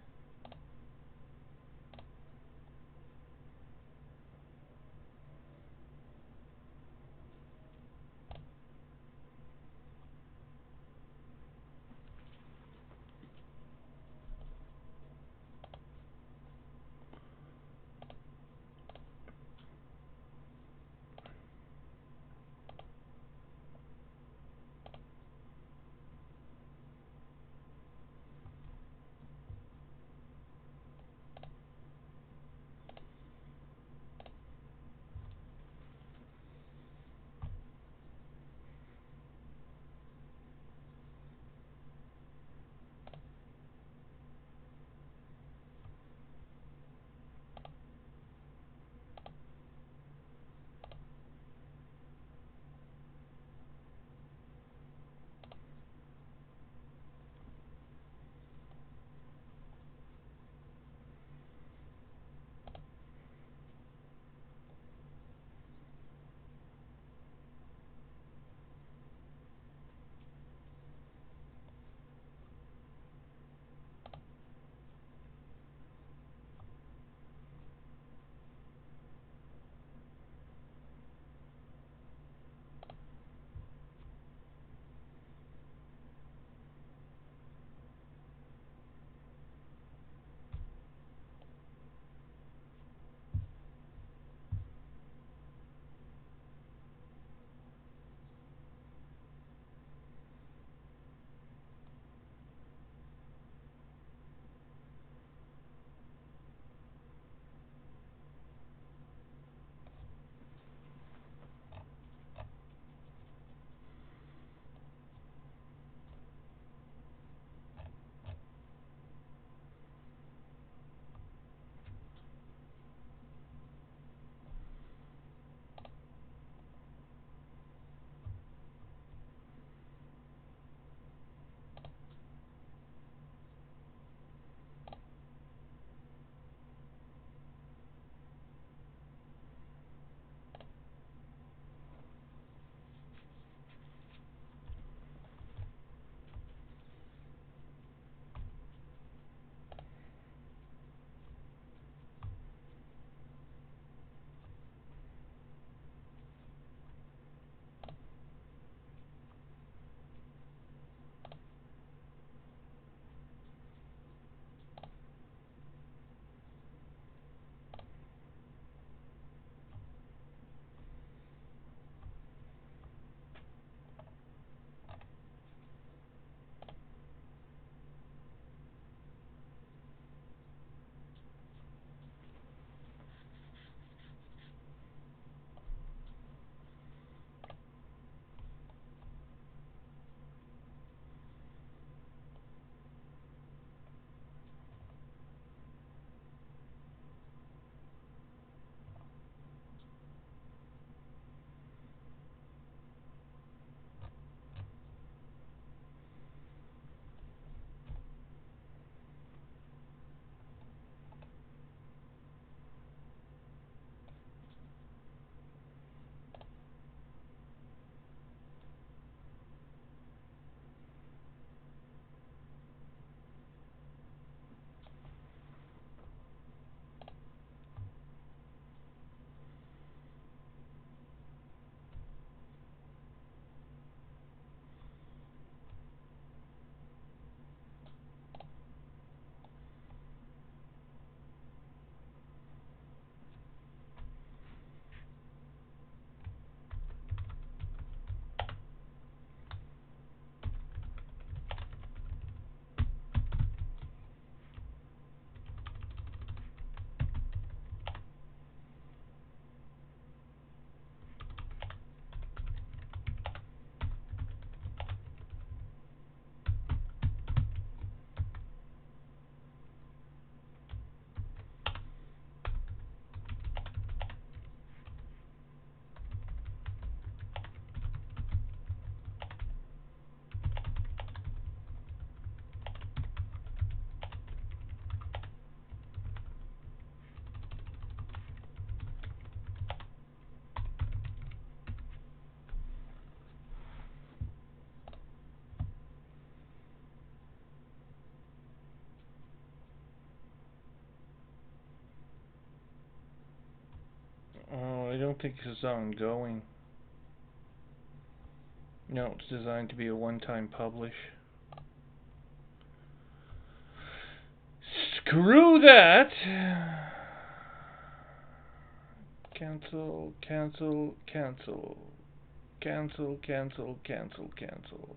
don't think this is ongoing. No, it's designed to be a one-time publish. Screw that! Cancel, cancel, cancel. Cancel, cancel, cancel, cancel.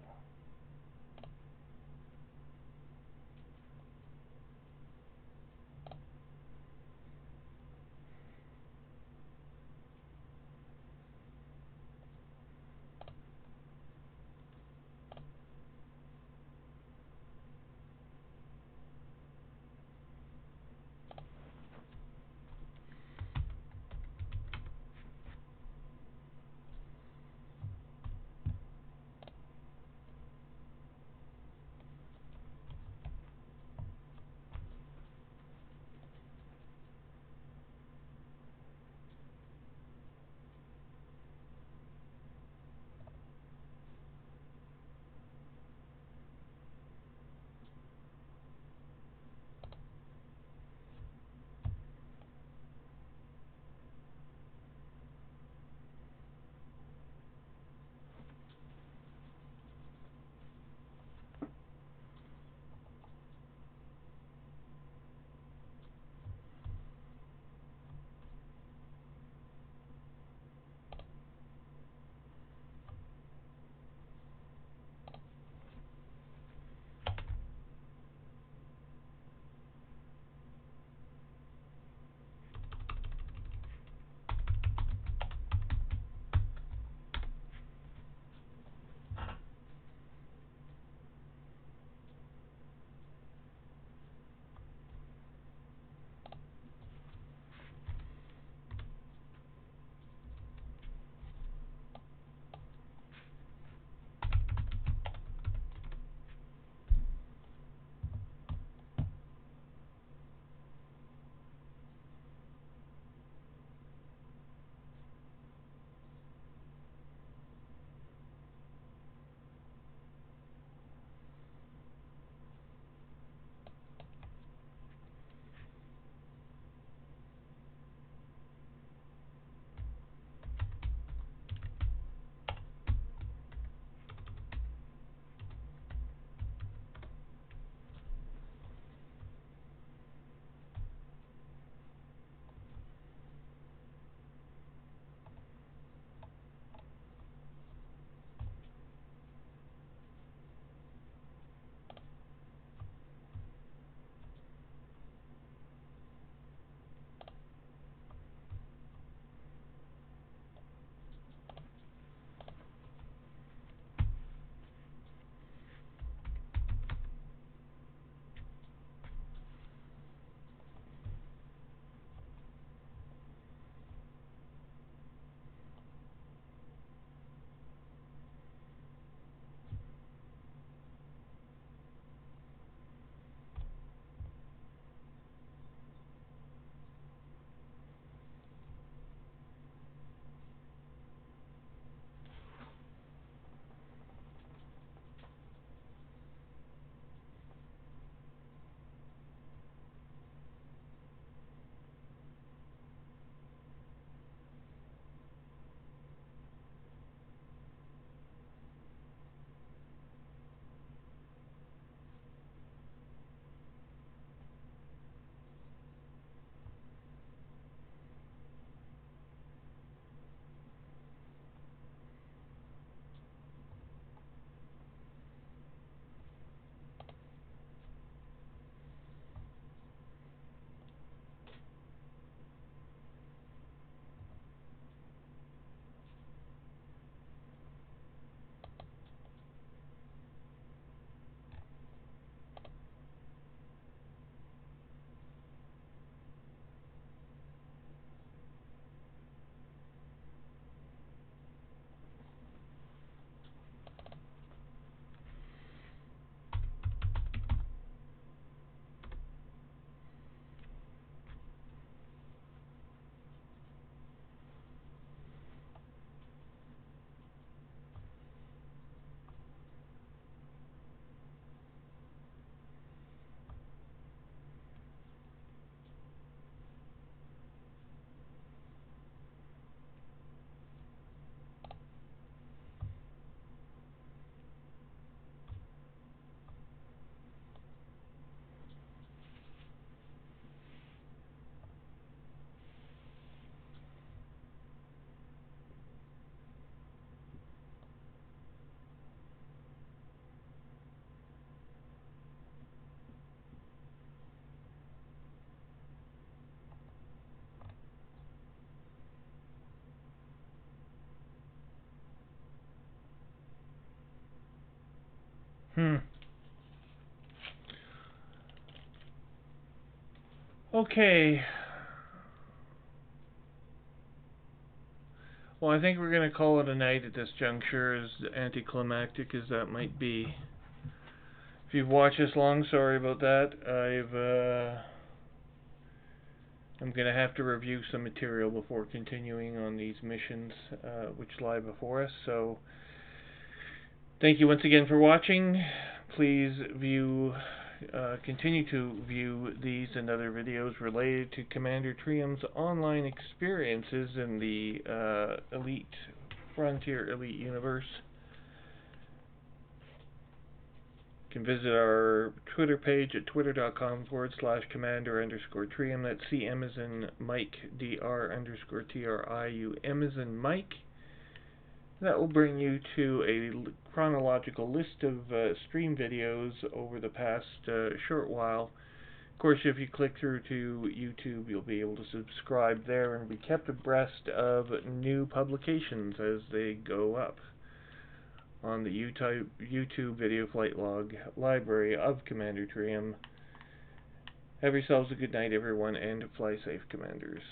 Hmm. Okay. Well, I think we're going to call it a night at this juncture, as anticlimactic as that might be. If you've watched this long, sorry about that. I'm going to have to review some material before continuing on these missions, which lie before us. So, thank you once again for watching. Please continue to view these and other videos related to Commander Trium's online experiences in the Frontier Elite universe. You can visit our Twitter page at twitter.com/commander_trium. That's CM as in Mike, DR_TRIUM as in Mike. That will bring you to a chronological list of stream videos over the past short while. Of course, if you click through to YouTube, you'll be able to subscribe there and be kept abreast of new publications as they go up on the YouTube video flight log library of Commander Trium. Have yourselves a good night, everyone, and fly safe, Commanders.